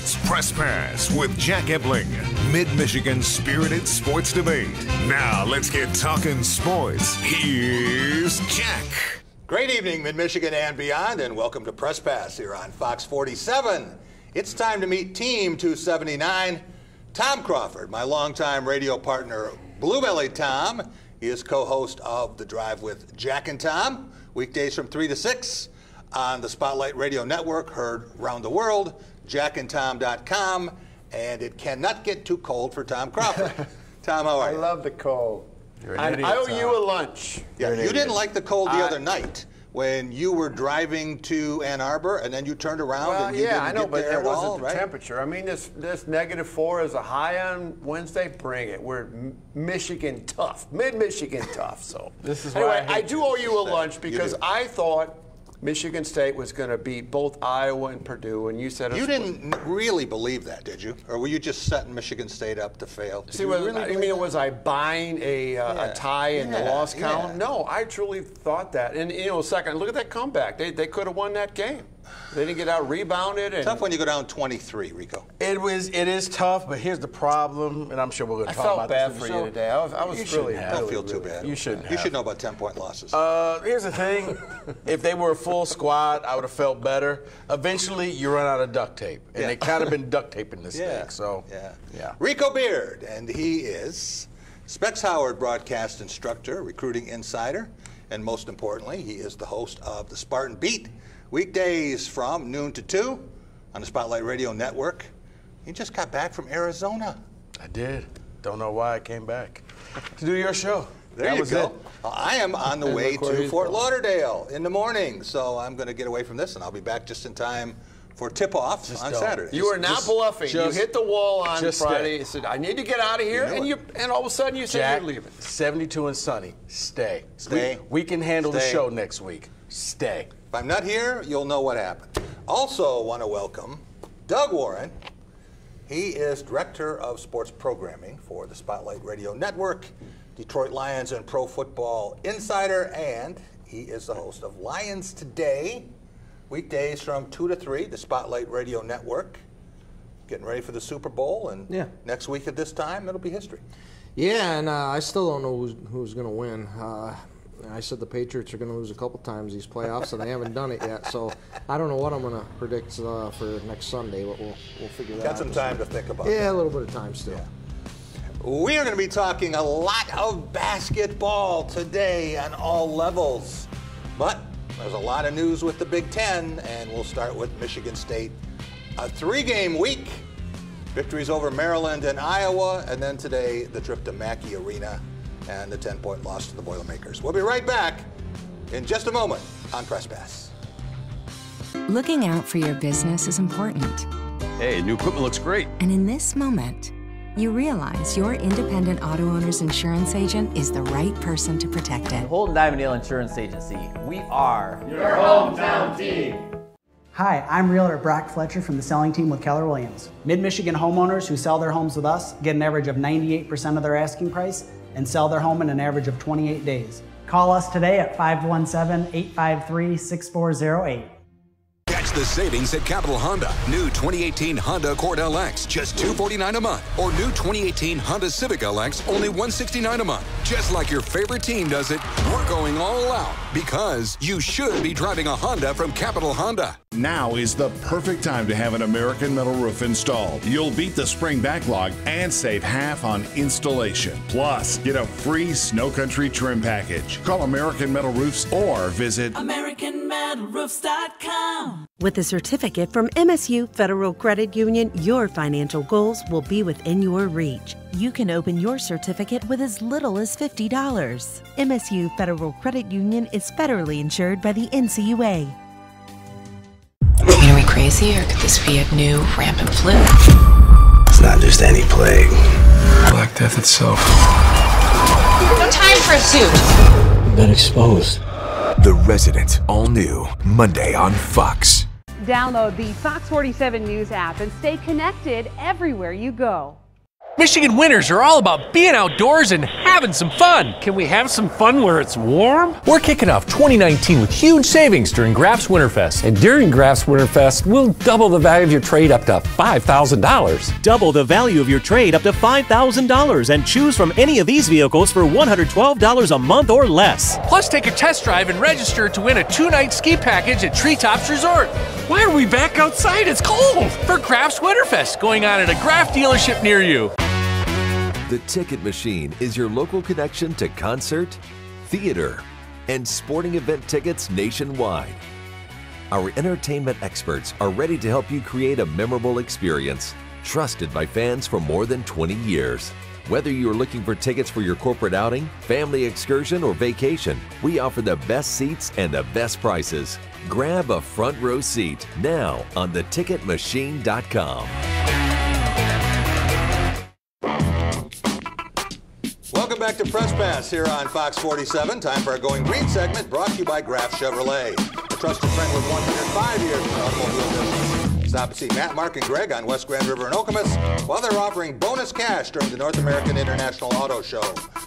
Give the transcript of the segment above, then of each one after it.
It's Press Pass with Jack Ebling, Mid-Michigan's spirited sports debate. Now let's get talking sports. Here's Jack. Great evening, Mid-Michigan and beyond, and welcome to Press Pass here on Fox 47. It's time to meet Team 279. Tom Crawford, my longtime radio partner, Bluebelly Tom. He is co-host of The Drive with Jack and Tom, weekdays from 3 to 6 on the Spotlight Radio Network, heard around the world, jackandtom.com, and it cannot get too cold for Tom Crawford. Tom, how are you? I love the cold. I owe you a lunch. Yeah, you didn't like the cold the other night when you were driving to Ann Arbor, and then you turned around and you didn't get there at all, right? It wasn't the temperature. I mean, this -4 is a high on Wednesday. Bring it. We're Michigan tough, Mid-Michigan tough. So this is anyway, why I do owe you a lunch because I thought Michigan State was going to beat both Iowa and Purdue, and you said you didn't really believe that, did you? Or were you just setting Michigan State up to fail? Was I buying a tie in the loss column? No, I truly thought that. And second, look at that comeback. They could have won that game. They didn't get out rebounded. And tough when you go down 23, Rico. It is tough, but here's the problem, and I'm sure we're going to talk about this. I felt bad for you today. I was really don't feel too bad. You shouldn't. You should know about 10-point losses. Here's the thing: if they were a full squad, I would have felt better. Eventually, you run out of duct tape, and they kind of been duct taping this thing. So yeah. Rico Beard, and he is Specs Howard broadcast instructor, recruiting insider, and most importantly, he is the host of the Spartan Beat. Weekdays from noon to 2 on the Spotlight Radio Network. You just got back from Arizona. I did. Don't know why I came back to do your show. There you go. I am on the way to Fort Lauderdale in the morning, so I'm going to get away from this, and I'll be back just in time for tip-off on Saturday. You were not bluffing. You hit the wall on Friday. You said, I need to get out of here, and all of a sudden you said you're leaving. 72 and sunny. Stay. Stay. We can handle the show next week. Stay. If I'm not here, you'll know what happened. Also want to welcome Doug Warren. He is Director of Sports Programming for the Spotlight Radio Network, Detroit Lions and Pro Football Insider, and he is the host of Lions Today, weekdays from 2 to 3, the Spotlight Radio Network. Getting ready for the Super Bowl, and next week at this time, it'll be history. Yeah, and I still don't know who's going to win. I said the Patriots are going to lose a couple times these playoffs, and they haven't done it yet. So I don't know what I'm going to predict for next Sunday, but we'll figure that out. Got some time to think about. Yeah, a little bit of time still. Yeah. We are going to be talking a lot of basketball today on all levels, but there's a lot of news with the Big Ten, and we'll start with Michigan State. A 3-game week. Victories over Maryland and Iowa, and then today the trip to Mackey Arena and the 10-point loss to the Boilermakers. We'll be right back in just a moment on Press Pass. Looking out for your business is important. Hey, new equipment looks great. And in this moment, you realize your independent auto owner's insurance agent is the right person to protect it. Holden Divendale Insurance Agency. We are your hometown team. Hi, I'm Realtor Brock Fletcher from the selling team with Keller Williams. Mid-Michigan homeowners who sell their homes with us get an average of 98% of their asking price and sell their home in an average of 28 days. Call us today at 517-853-6408. Catch the savings at Capital Honda. New 2018 Honda Accord LX, just $249 a month. Or new 2018 Honda Civic LX, only $169 a month. Just like your favorite team does it, we're going all out because you should be driving a Honda from Capital Honda. Now is the perfect time to have an American Metal roof installed. You'll beat the spring backlog and save half on installation. Plus, get a free Snow Country trim package. Call American Metal Roofs or visit AmericanMetalRoofs.com. With a certificate from MSU Federal Credit Union, your financial goals will be within your reach. You can open your certificate with as little as $50. MSU Federal Credit Union is federally insured by the NCUA. Are we crazy, or could this be a new rampant flu? It's not just any plague. Black Death itself. No time for a suit. You've been exposed. The Resident, all new, Monday on Fox. Download the Fox 47 News app and stay connected everywhere you go. Michigan winters are all about being outdoors and having some fun. Can we have some fun where it's warm? We're kicking off 2019 with huge savings during Graf's Winterfest. And during Graf's Winterfest, we'll double the value of your trade up to $5,000. Double the value of your trade up to $5,000 and choose from any of these vehicles for $112 a month or less. Plus, take a test drive and register to win a 2-night ski package at Treetops Resort. Why are we back outside? It's cold. For Graf's Winterfest, going on at a Graf dealership near you. The Ticket Machine is your local connection to concert, theater, and sporting event tickets nationwide. Our entertainment experts are ready to help you create a memorable experience, trusted by fans for more than 20 years. Whether you're looking for tickets for your corporate outing, family excursion, or vacation, we offer the best seats and the best prices. Grab a front row seat now on theticketmachine.com. Welcome back to Press Pass here on Fox 47. Time for our Going Green segment, brought to you by Graf Chevrolet, a trusted friend with 105 years in the automobile business. Stop and see Matt, Mark, and Greg on West Grand River in Okemos while they're offering bonus cash during the North American International Auto Show.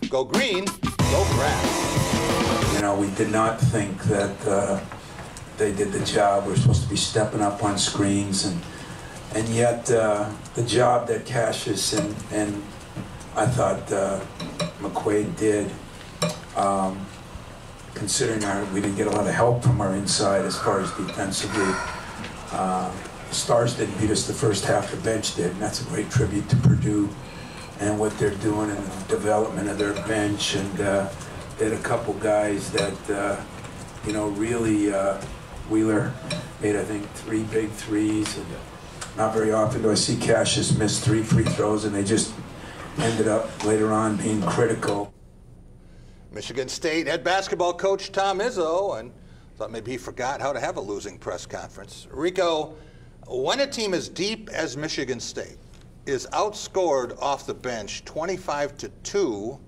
Go green, go Graf. You know, we did not think that they did the job. We're supposed to be stepping up on screens, and yet the job that Cassius and I thought McQuaid did, considering we didn't get a lot of help from our inside as far as defensively. Stars didn't beat us the first half, the bench did, and that's a great tribute to Purdue and what they're doing in the development of their bench. And they had a couple guys that, you know, really, Wheeler made, I think, 3 big threes. And not very often do I see Cassius miss 3 free throws, and they just ended up later on being critical. Michigan State head basketball coach Tom Izzo, and thought maybe he forgot how to have a losing press conference. Rico, when a team as deep as Michigan State is outscored off the bench 25-2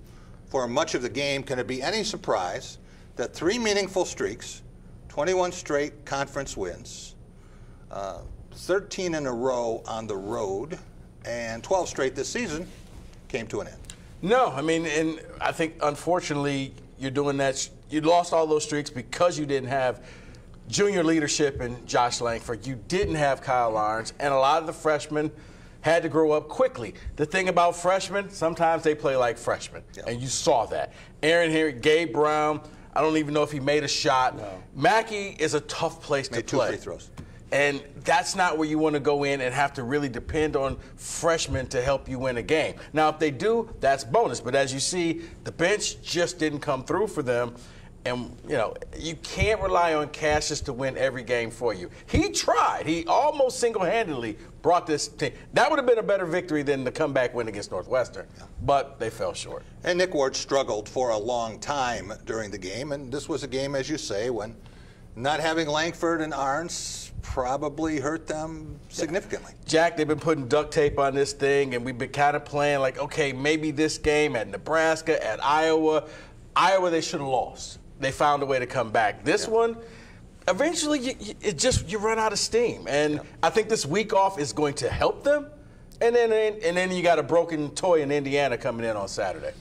for much of the game, can it be any surprise that 3 meaningful streaks, 21 straight conference wins, 13 in a row on the road, and 12 straight this season came to an end? No, I mean, and I think unfortunately you're doing that. You lost all those streaks because you didn't have junior leadership in Josh Langford. You didn't have Kyle Lawrence, and a lot of the freshmen had to grow up quickly. The thing about freshmen, sometimes they play like freshmen, and you saw that. Aaron Henry, Gabe Brown, I don't even know if he made a shot. No. Mackey is a tough place to play. 2 free throws. And that's not where you want to go in and have to really depend on freshmen to help you win a game. Now, if they do, that's bonus. But as you see, the bench just didn't come through for them. And, you know, you can't rely on Cassius to win every game for you. He tried. He almost single-handedly brought this team. That would have been a better victory than the comeback win against Northwestern. Yeah. But they fell short. And Nick Ward struggled for a long time during the game. And this was a game, as you say, when not having Langford and Arns probably hurt them significantly. Jack, they've been putting duct tape on this thing, and we've been kind of playing like, okay, maybe this game at Nebraska, at Iowa, they should have lost. They found a way to come back. This one, eventually, you run out of steam. And I think this week off is going to help them. And then you got a broken toy in Indiana coming in on Saturday.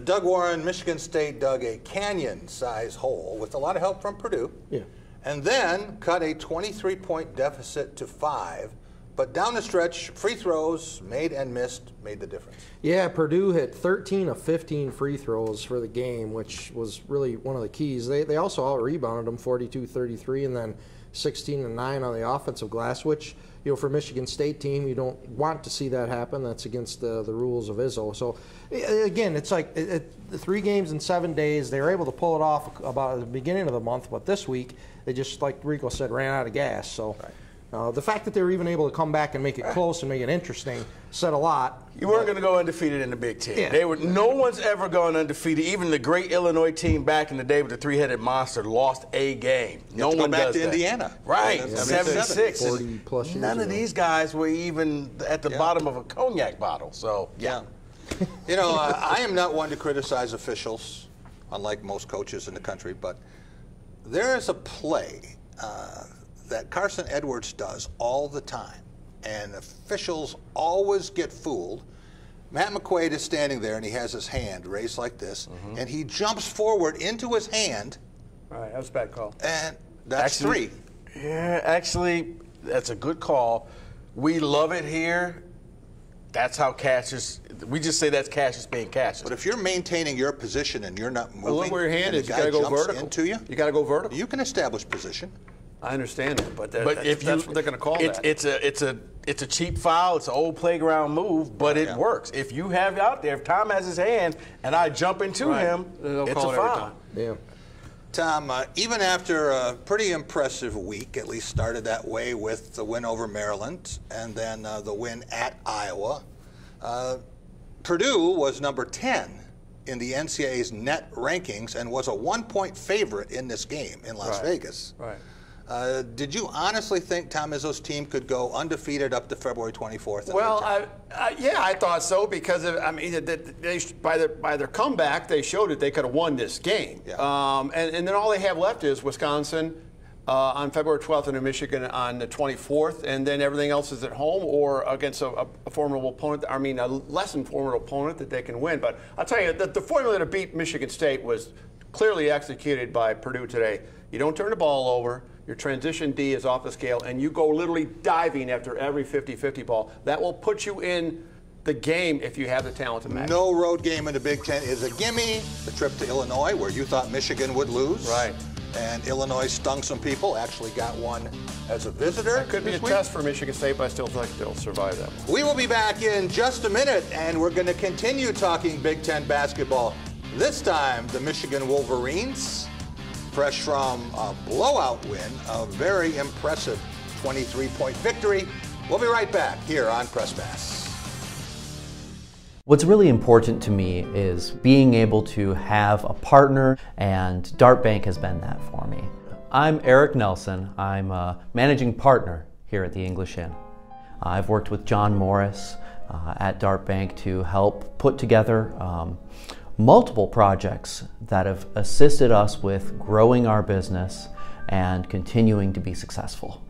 Doug Warren, Michigan State dug a canyon-size hole with a lot of help from Purdue. Yeah. And then cut a 23-point deficit to 5. But down the stretch, free throws made and missed made the difference. Yeah, Purdue hit 13 of 15 free throws for the game, which was really one of the keys. They also out-rebounded them 42-33 and then 16-9 on the offensive glass, which, you know, for Michigan State team, you don't want to see that happen. That's against the rules of Izzo. So, again, it's like the 3 games in 7 days. They were able to pull it off about at the beginning of the month, but this week they just, like Rico said, ran out of gas. So. Right. The fact that they were even able to come back and make it close and make it interesting said a lot. You weren't going to go undefeated in the Big Ten. Yeah. No one's ever gone undefeated. Even the great Illinois team back in the day with the 3-headed monster lost a game. No one does that. Go back to Indiana. Right, 76. 40-plus years None of ago. these guys were even at the bottom of a cognac bottle. So, yeah. You know, I am not one to criticize officials, unlike most coaches in the country, but there is a play that Carson Edwards does all the time, and officials always get fooled. Matt McQuaid is standing there, and he has his hand raised like this, and he jumps forward into his hand. All right, that was a bad call. And that's actually, 3. Yeah, actually, that's a good call. We love it here. That's how Cassius, we just say that's Cassius being Cassius. But if you're maintaining your position and you're not moving, look where your hand and is. the You guy got to go jumps vertical. into you, you got to go vertical. You can establish position. I understand that, but if that's what they're going to call that. It's a cheap foul. It's an old playground move, but it works. If you have it out there, if Tom has his hand and I jump into him, it's a foul. Yeah. Tom, even after a pretty impressive week, at least started that way with the win over Maryland and then the win at Iowa, Purdue was number 10 in the NCAA's net rankings and was a 1-point favorite in this game in Las Vegas. Right. Did you honestly think Tom Izzo's team could go undefeated up to February 24th? Well, yeah, I thought so because by their comeback, they showed that they could have won this game. Yeah. And then all they have left is Wisconsin on February 12th and New Michigan on the 24th, and then everything else is at home or against a formidable opponent. I mean, a less than formidable opponent that they can win. But I'll tell you, the formula to beat Michigan State was clearly executed by Purdue today. You don't turn the ball over. Your transition D is off the scale, and you go literally diving after every 50-50 ball. That will put you in the game if you have the talent to match. No road game in the Big Ten is a gimme. The trip to Illinois, where you thought Michigan would lose. Right. And Illinois stung some people, actually got one as a visitor. That could be a test for Michigan State, but I still think they'll survive that one. We will be back in just a minute, and we're going to continue talking Big Ten basketball. This time, the Michigan Wolverines, fresh from a blowout win, a very impressive 23-point victory. We'll be right back here on Press Pass. What's really important to me is being able to have a partner, and Dart Bank has been that for me. I'm Eric Nelson. I'm a managing partner here at the English Inn. I've worked with John Morris at Dart Bank to help put together multiple projects that have assisted us with growing our business and continuing to be successful.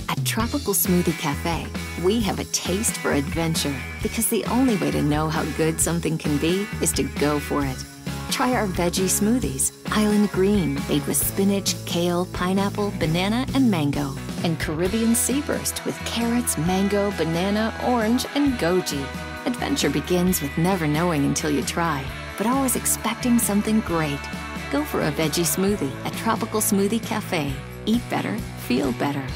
At Tropical Smoothie Cafe, we have a taste for adventure because the only way to know how good something can be is to go for it. Try our veggie smoothies, Island Green, made with spinach, kale, pineapple, banana, and mango. And Caribbean Sea Burst with carrots, mango, banana, orange, and goji. Adventure begins with never knowing until you try, but always expecting something great. Go for a veggie smoothie at Tropical Smoothie Cafe. Eat better, feel better.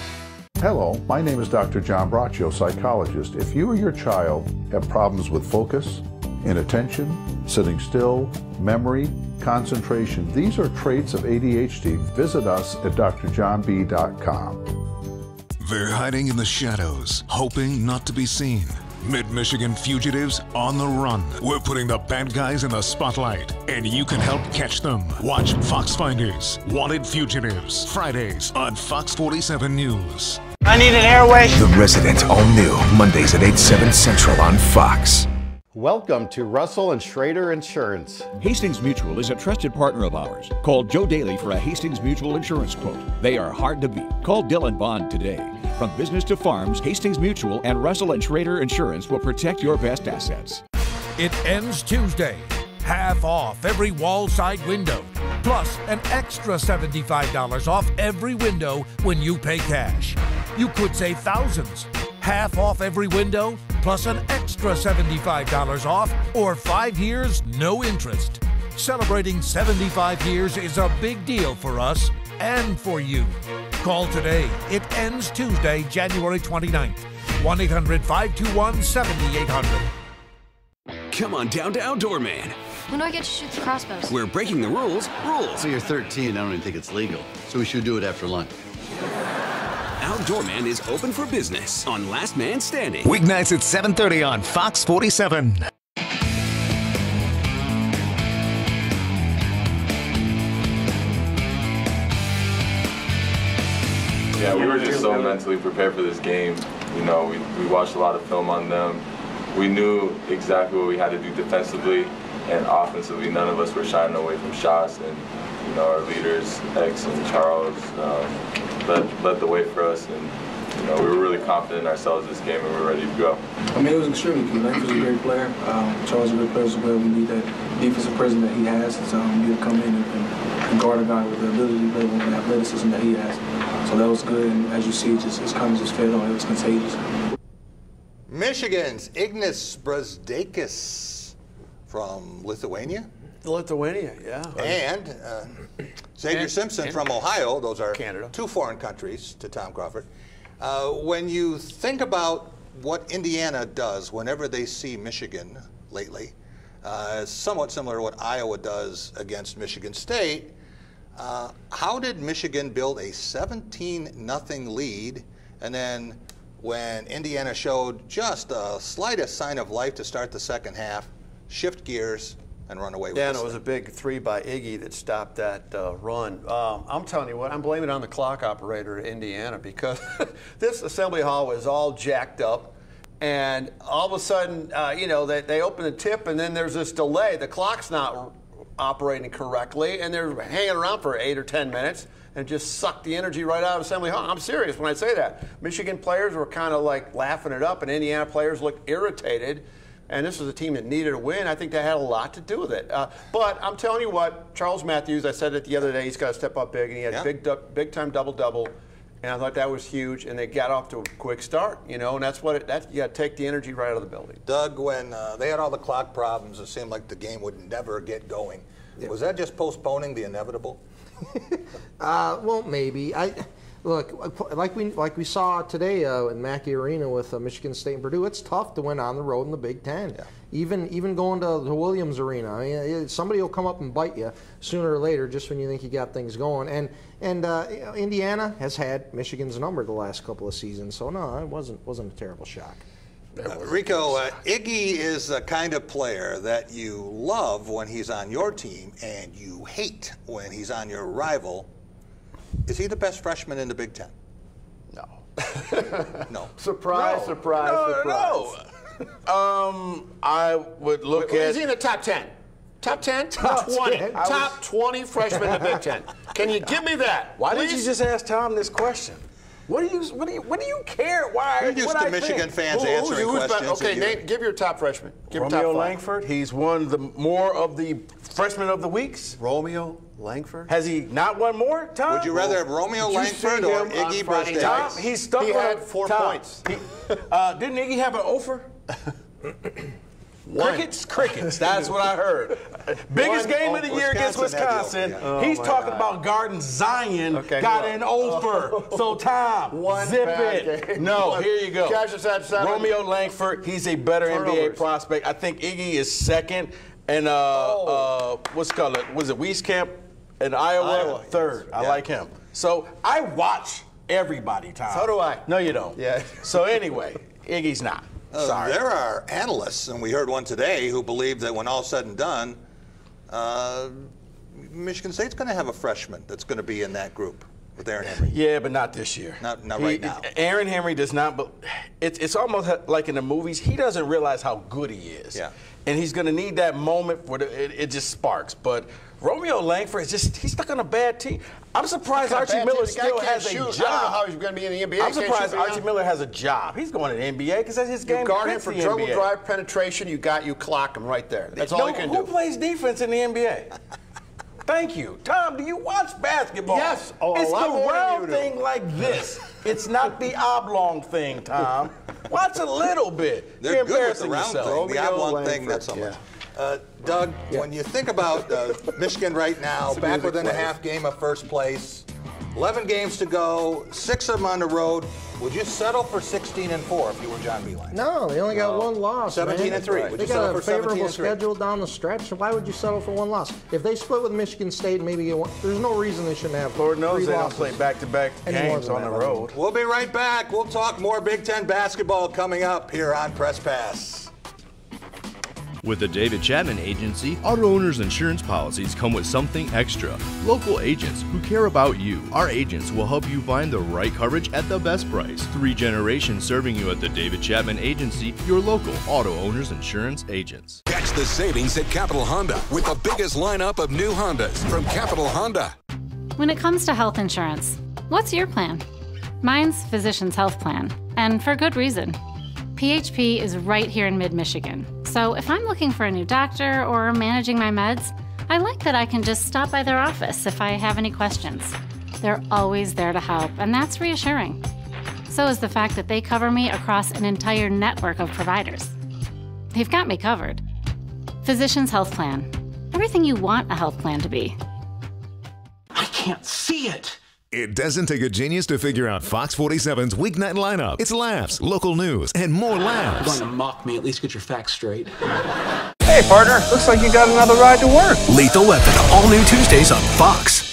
Hello, my name is Dr. John Braccio, psychologist. If you or your child have problems with focus, inattention, sitting still, memory, concentration, these are traits of ADHD. Visit us at drjohnb.com. They're hiding in the shadows, hoping not to be seen. Mid-Michigan fugitives on the run. We're putting the bad guys in the spotlight, and you can help catch them. Watch Fox Finders, Wanted Fugitives, Fridays on Fox 47 News. I need an airway. The Resident, all new, Mondays at 8, 7 Central on Fox. Welcome to Russell and Schrader Insurance. Hastings Mutual is a trusted partner of ours. Call Joe Daly for a Hastings Mutual insurance quote. They are hard to beat. Call Dylan Bond today. From business to farms, Hastings Mutual and Russell and Schrader Insurance will protect your best assets. It ends Tuesday. Half off every wall side window. Plus an extra $75 off every window when you pay cash. You could save thousands. Half off every window, plus an extra $75 off, or 5 years, no interest. Celebrating 75 years is a big deal for us and for you. Call today. It ends Tuesday, January 29th. 1-800-521-7800. Come on down to Outdoor Man. When do I get to shoot the crossbows? We're breaking the rules. So you're 13, I don't even think it's legal. So we should do it after lunch. Outdoor Man is open for business on Last Man Standing. Weeknights at 7:30 on Fox 47. Yeah, we were just so mentally prepared for this game. You know, we watched a lot of film on them. We knew exactly what we had to do defensively and offensively. None of us were shying away from shots, and you know, our leaders, X and Charles, led the way for us, and you know, we were really confident in ourselves this game, and we were ready to go. I mean, it was extremely key. Langford's a great player. Charles is a great player as well. We need that defensive presence that he has. So he'll come in and guard a guy with the ability to play, with the athleticism that he has. So that was good, and as you see, his comments just fed on. It was contagious. Michigan's Ignas Brazdeikis from Lithuania. Lithuania, yeah. And Xavier Simpson from Ohio. Those are Canada. Two foreign countries to Tom Crawford. When you think about what Indiana does whenever they see Michigan lately, somewhat similar to what Iowa does against Michigan State, how did Michigan build a 17-0 lead, and then when Indiana showed just the slightest sign of life to start the second half, shift gears and run away with it? Yeah, it was a big 3 by Iggy that stopped that run. I'm telling you what, I'm blaming it on the clock operator at Indiana, because this assembly hall was all jacked up, and all of a sudden, you know, they open the tip, and then there's this delay. The clock's not operating correctly, and they're hanging around for 8 or 10 minutes and just sucked the energy right out of Assembly Hall. I'm serious when I say that. Michigan players were kind of like laughing it up, and Indiana players looked irritated. And this was a team that needed a win. I think that had a lot to do with it. But I'm telling you what, Charles Matthews, I said it the other day, he's got to step up big, and he had big-time double-double. And I thought that was huge, and they got off to a quick start, you know, and that's what you got to take the energy right out of the building. Doug, when they had all the clock problems, it seemed like the game would never get going. Yeah. Was that just postponing the inevitable? Well, maybe. Look, like we saw today in Mackey Arena with Michigan State and Purdue, it's tough to win on the road in the Big Ten. Yeah. Even going to the Williams Arena, I mean, somebody will come up and bite you sooner or later, just when you think you got things going. And Indiana has had Michigan's number the last couple of seasons, so no, it wasn't a terrible shock. Rico, Iggy is the kind of player that you love when he's on your team and you hate when he's on your rival. Is he the best freshman in the Big Ten? No. No. Surprise. No. I would look at. Is he in the top 10? Top 10? Top 20. Top 20 freshmen in the Big Ten. Can you give me that? Why did you just ask Tom this question? What do you care? Why? You're used to Michigan fans answering questions. Okay, Nate, give your top freshman. Give Romeo Langford. He's won more of the Freshman of the Weeks. Romeo Langford. Has he not won more, Tom? Would you rather have Romeo Langford or Iggy Brazdeikis? Tom, he's stuck. He had 4 points. Didn't Iggy have an offer? Crickets. That's what I heard. Biggest game of the year against Wisconsin. He's talking about Garden Zion got an offer. So Tom, zip it. No, here you go. Romeo Langford. He's a better NBA prospect. I think Iggy is second, and what's it called? Was it Wieskamp in Iowa? Third. I like him. So I watch everybody, Tom. So do I. No, you don't. Yeah. So anyway, Iggy's not. Sorry. There are analysts, and we heard one today, who believe that when all's said and done, Michigan State's going to have a freshman that's going to be in that group with Aaron Henry. Yeah, but not this year. Not right now. Aaron Henry does not, but it's almost like in the movies, he doesn't realize how good he is. Yeah. And he's going to need that moment where it just sparks. But Romeo Langford he's stuck on a bad team. I'm surprised Archie Miller still has a job. I don't know how he's going to be in the NBA. I'm surprised Archie Miller has a job. He's going to the NBA because that's his game. You guard him for dribble drive penetration, you clock him right there. That's all he can do. Who plays defense in the NBA? Thank you. Tom, do you watch basketball? Yes. It's the round thing like this. It's not the oblong thing, Tom. Watch a little bit. They're good with the round thing. The oblong thing, not so much. Doug, when you think about Michigan right now, back within a half game of first place, 11 games to go, 6 of them on the road, would you settle for 16-4 if you were John Beilein? No, they only got one loss. 17-3. They got a favorable schedule down the stretch. So why would you settle for one loss? If they split with Michigan State, maybe there's no reason they shouldn't have. Lord knows 3 they losses. don't play back-to-back games on the road. We'll be right back. We'll talk more Big Ten basketball coming up here on Press Pass. With the David Chapman Agency, auto owners insurance policies come with something extra. Local agents who care about you. Our agents will help you find the right coverage at the best price. 3 generations serving you at the David Chapman Agency, your local auto owners insurance agents. Catch the savings at Capital Honda with the biggest lineup of new Hondas from Capital Honda. When it comes to health insurance, What's your plan? Mine's Physicians Health Plan, and for good reason. PHP is right here in mid-Michigan, so if I'm looking for a new doctor or managing my meds, I like that I can just stop by their office if I have any questions. They're always there to help, and that's reassuring. So is the fact that they cover me across an entire network of providers. They've got me covered. Physicians Health Plan. Everything you want a health plan to be. I can't see it. It doesn't take a genius to figure out Fox 47's weeknight lineup. It's laughs, local news, and more laughs. You're going to mock me. At least get your facts straight. Hey, partner. Looks like you got another ride to work. Lethal Weapon, all new Tuesdays on Fox.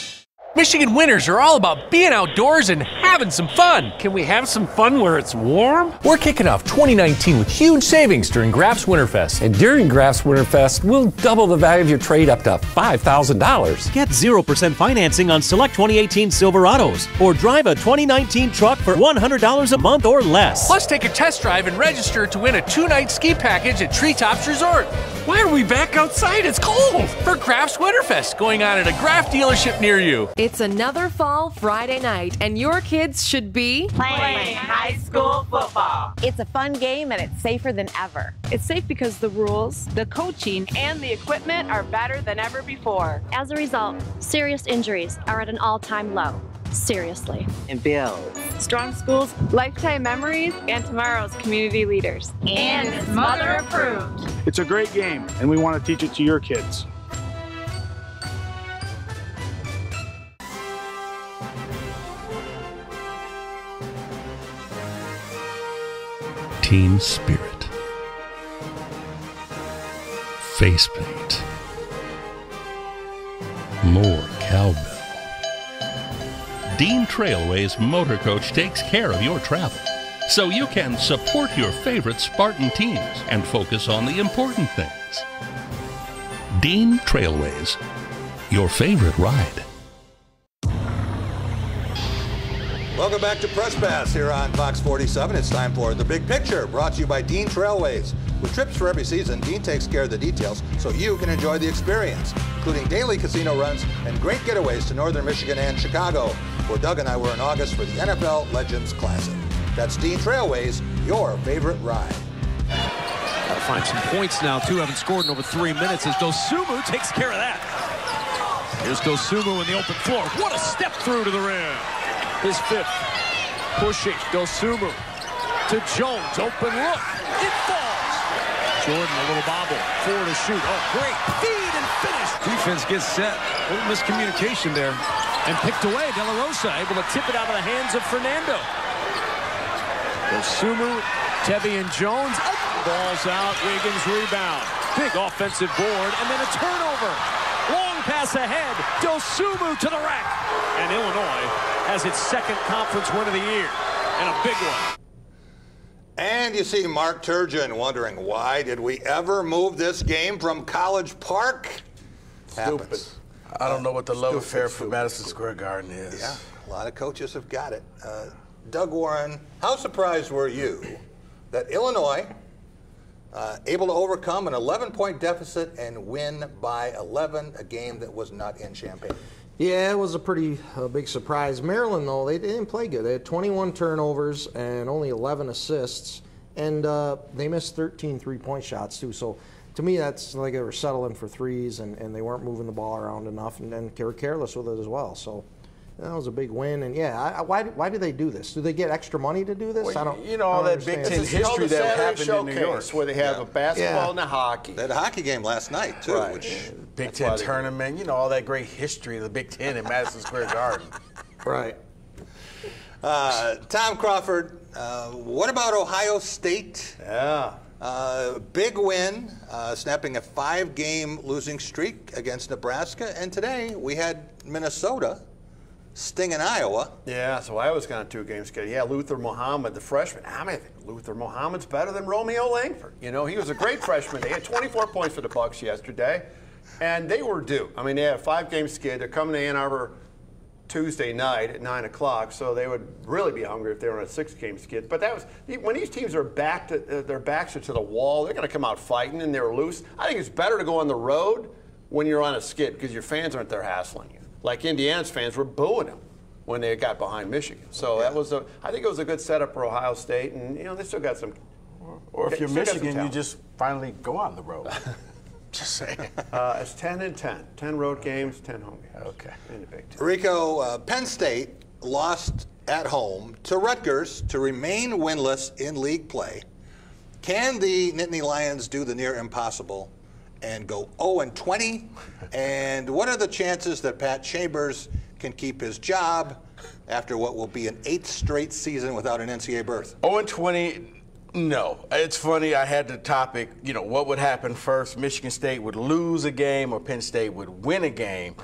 Michigan winters are all about being outdoors and having some fun. Can we have some fun where it's warm? We're kicking off 2019 with huge savings during Graf's Winterfest. And during Graf's Winterfest, we'll double the value of your trade up to $5,000. Get 0% financing on select 2018 Silverados or drive a 2019 truck for $100 a month or less. Plus, take a test drive and register to win a 2-night ski package at Treetops Resort. Why are we back outside? It's cold. For Graf's Winterfest, going on at a Graf dealership near you. It's another fall Friday night, and your kids should be playing high school football. It's a fun game, and it's safer than ever. It's safe because the rules, the coaching, and the equipment are better than ever before. As a result, serious injuries are at an all-time low. Seriously. And builds strong schools, lifetime memories, and tomorrow's community leaders. And it's mother approved. It's a great game, and we want to teach it to your kids. Team spirit, face paint, more cowbell. Dean Trailways Motor Coach takes care of your travel, so you can support your favorite Spartan teams and focus on the important things. Dean Trailways, your favorite ride. Welcome back to Press Pass here on Fox 47. It's time for The Big Picture, brought to you by Dean Trailways. With trips for every season, Dean takes care of the details so you can enjoy the experience, including daily casino runs and great getaways to northern Michigan and Chicago, where Doug and I were in August for the NFL Legends Classic. That's Dean Trailways, your favorite ride. Gotta find some points now, too. Haven't scored in over 3 minutes as Dosunmu takes care of that. Here's Dosunmu in the open floor. What a step through to the rim. His fifth. Pushing Dosunmu to Jones. Open look. It falls. Jordan, a little bobble. 4 to shoot. Oh, great. Feed and finish. Defense gets set. A little miscommunication there. And picked away. De La Rosa able to tip it out of the hands of Fernando. Dosunmu, Tevian Jones. Ball's out. Wiggins rebound. Big offensive board. And then a turnover. Long pass ahead. Dosunmu to the rack. And Illinois has its second conference win of the year. And a big one. And you see Mark Turgeon wondering, why did we ever move this game from College Park? Happens. I don't know what the love affair for Madison Square Garden is. Yeah, a lot of coaches have got it. Doug Warren, how surprised were you that Illinois able to overcome an 11-point deficit and win by 11, a game that was not in Champaign? Yeah, it was a pretty big surprise. Maryland, though, they didn't play good. They had 21 turnovers and only 11 assists, and they missed 13 three-point shots, too. So, to me, that's like they were settling for threes, and they weren't moving the ball around enough, and they were careless with it as well. So, that was a big win. And, yeah, why do they do this? Do they get extra money to do this? Well, I don't. You know, all that Big Ten history that happened in New York, where they have a basketball and a hockey. They had a hockey game last night, too. Right. Which Big Ten tournament, you know, all that great history of the Big Ten in Madison Square Garden. Right. Tom Crawford, what about Ohio State? Yeah. Big win, snapping a 5-game losing streak against Nebraska. And today we had Minnesota stinging Iowa. Yeah, so Iowa's got a 2-game schedule. Yeah, Luther Muhammad, the freshman. I think Luther Muhammad's better than Romeo Langford. You know, he was a great freshman. They had 24 points for the Bucks yesterday, and they were due. I mean, they had a 5-game skid. They're coming to Ann Arbor Tuesday night at 9 o'clock, so they would really be hungry if they were on a 6-game skid. But that was when these teams are their backs are to the wall. They're going to come out fighting, and they're loose. I think it's better to go on the road when you're on a skid because your fans aren't there hassling you. Like Indiana's fans were booing them when they got behind Michigan. So that was I think it was a good setup for Ohio State, and they still got some. Or if you're Michigan, you just finally go on the road. Just saying. It's 10 and 10. 10 road games, 10 home games. Okay. In the Big Ten. Rico, Penn State lost at home to Rutgers to remain winless in league play. Can the Nittany Lions do the near impossible and go 0-20? And what are the chances that Pat Chambers can keep his job after what will be an 8th straight season without an NCAA berth? 0-20. No. It's funny, I had the topic, what would happen first? Michigan State would lose a game or Penn State would win a game.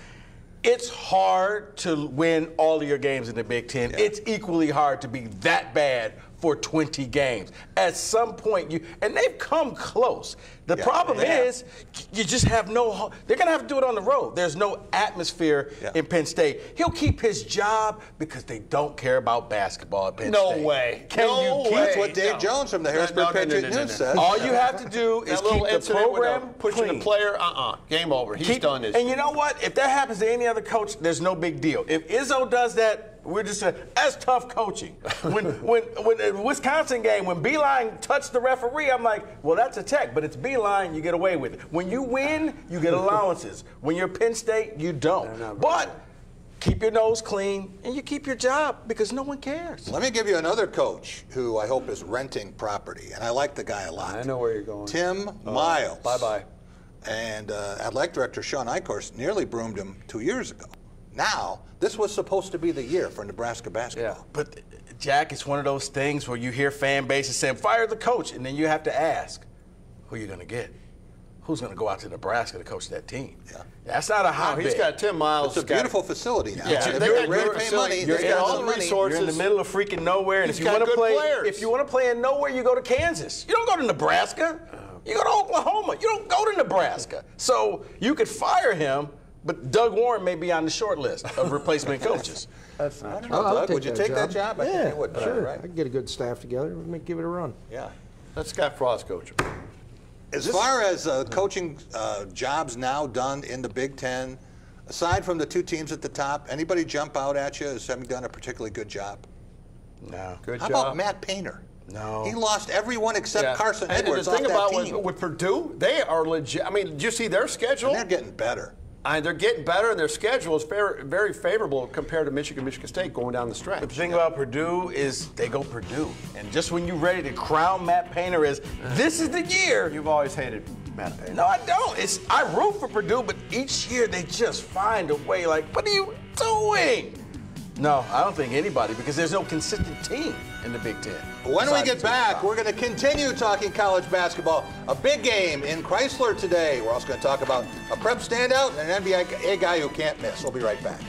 It's hard to win all of your games in the Big Ten. Yeah. It's equally hard to be that bad for 20 games. At some point, and they've come close. The problem is, you just have they're going to have to do it on the road. There's no atmosphere in Penn State. He'll keep his job because they don't care about basketball at Penn State. No way. That's what Dave Jones from the Harrisburg Patriot News said. All you have to do is keep the program pushing the player, Game over. He's done this. And you know what? If that happens to any other coach, there's no big deal. If Izzo does that, we're just saying, that's tough coaching. When the Wisconsin game, when Beeline touched the referee, I'm like, well, that's a tech, but it's Beeline, you get away with it. When you win, you get allowances. When you're Penn State, you don't. But keep your nose clean and you keep your job because no one cares. Let me give you another coach who I hope is renting property, and I like the guy a lot. I know where you're going. Tim Miles. Bye-bye. And athletic director Sean Eichhorst nearly broomed him 2 years ago. Now, this was supposed to be the year for Nebraska basketball. Yeah. But, Jack, it's one of those things where you hear fan bases saying, fire the coach, and then you have to ask, who are you going to get? Who's going to go out to Nebraska to coach that team? Yeah. That's not a hotbed. He's got Tim Miles. It's a beautiful facility now. Yeah. They're ready to pay money. You're got all the resources. You're in the middle of freaking nowhere. And if you want to play in nowhere, you go to Kansas. You don't go to Nebraska. You go to Oklahoma. You don't go to Nebraska. So you could fire him, but Doug Warren may be on the short list of replacement coaches. That's not true. Doug, would you take that job? I think you would. Sure. Right? I could get a good staff together and give it a run. Yeah. Let Scott Frost coach him. As far as coaching jobs now done in the Big Ten, aside from the two teams at the top, anybody jump out at you as having done a particularly good job? No. How about Matt Painter? No. He lost everyone except Carson Edwards. And the thing about with Purdue, they are legit. I mean, did you see their schedule? And they're getting better. They're getting better, and their schedule is very, very favorable compared to Michigan State going down the stretch. But the thing about Purdue is they go Purdue. And just when you're ready to crown Matt Painter as this is the year. You've always hated Matt Painter. No, I don't. I root for Purdue, but each year they just find a way like, what are you doing? No, I don't think anybody, because there's no consistent team in the Big Ten. When we get back, we're going to continue talking college basketball. A big game in Chrysler today. We're also going to talk about a prep standout and an NBA guy who can't miss. We'll be right back.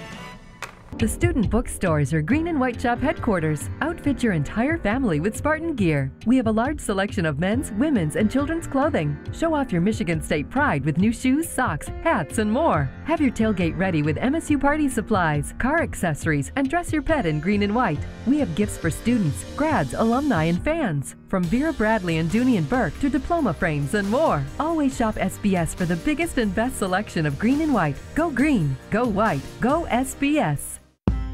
The Student Bookstores are Green and White Shop headquarters. Outfit your entire family with Spartan gear. We have a large selection of men's, women's, and children's clothing. Show off your Michigan State pride with new shoes, socks, hats, and more. Have your tailgate ready with MSU party supplies, car accessories, and dress your pet in green and white. We have gifts for students, grads, alumni, and fans. From Vera Bradley and Dooney and Burke to diploma frames and more. Always shop SBS for the biggest and best selection of green and white. Go green, go white, go SBS.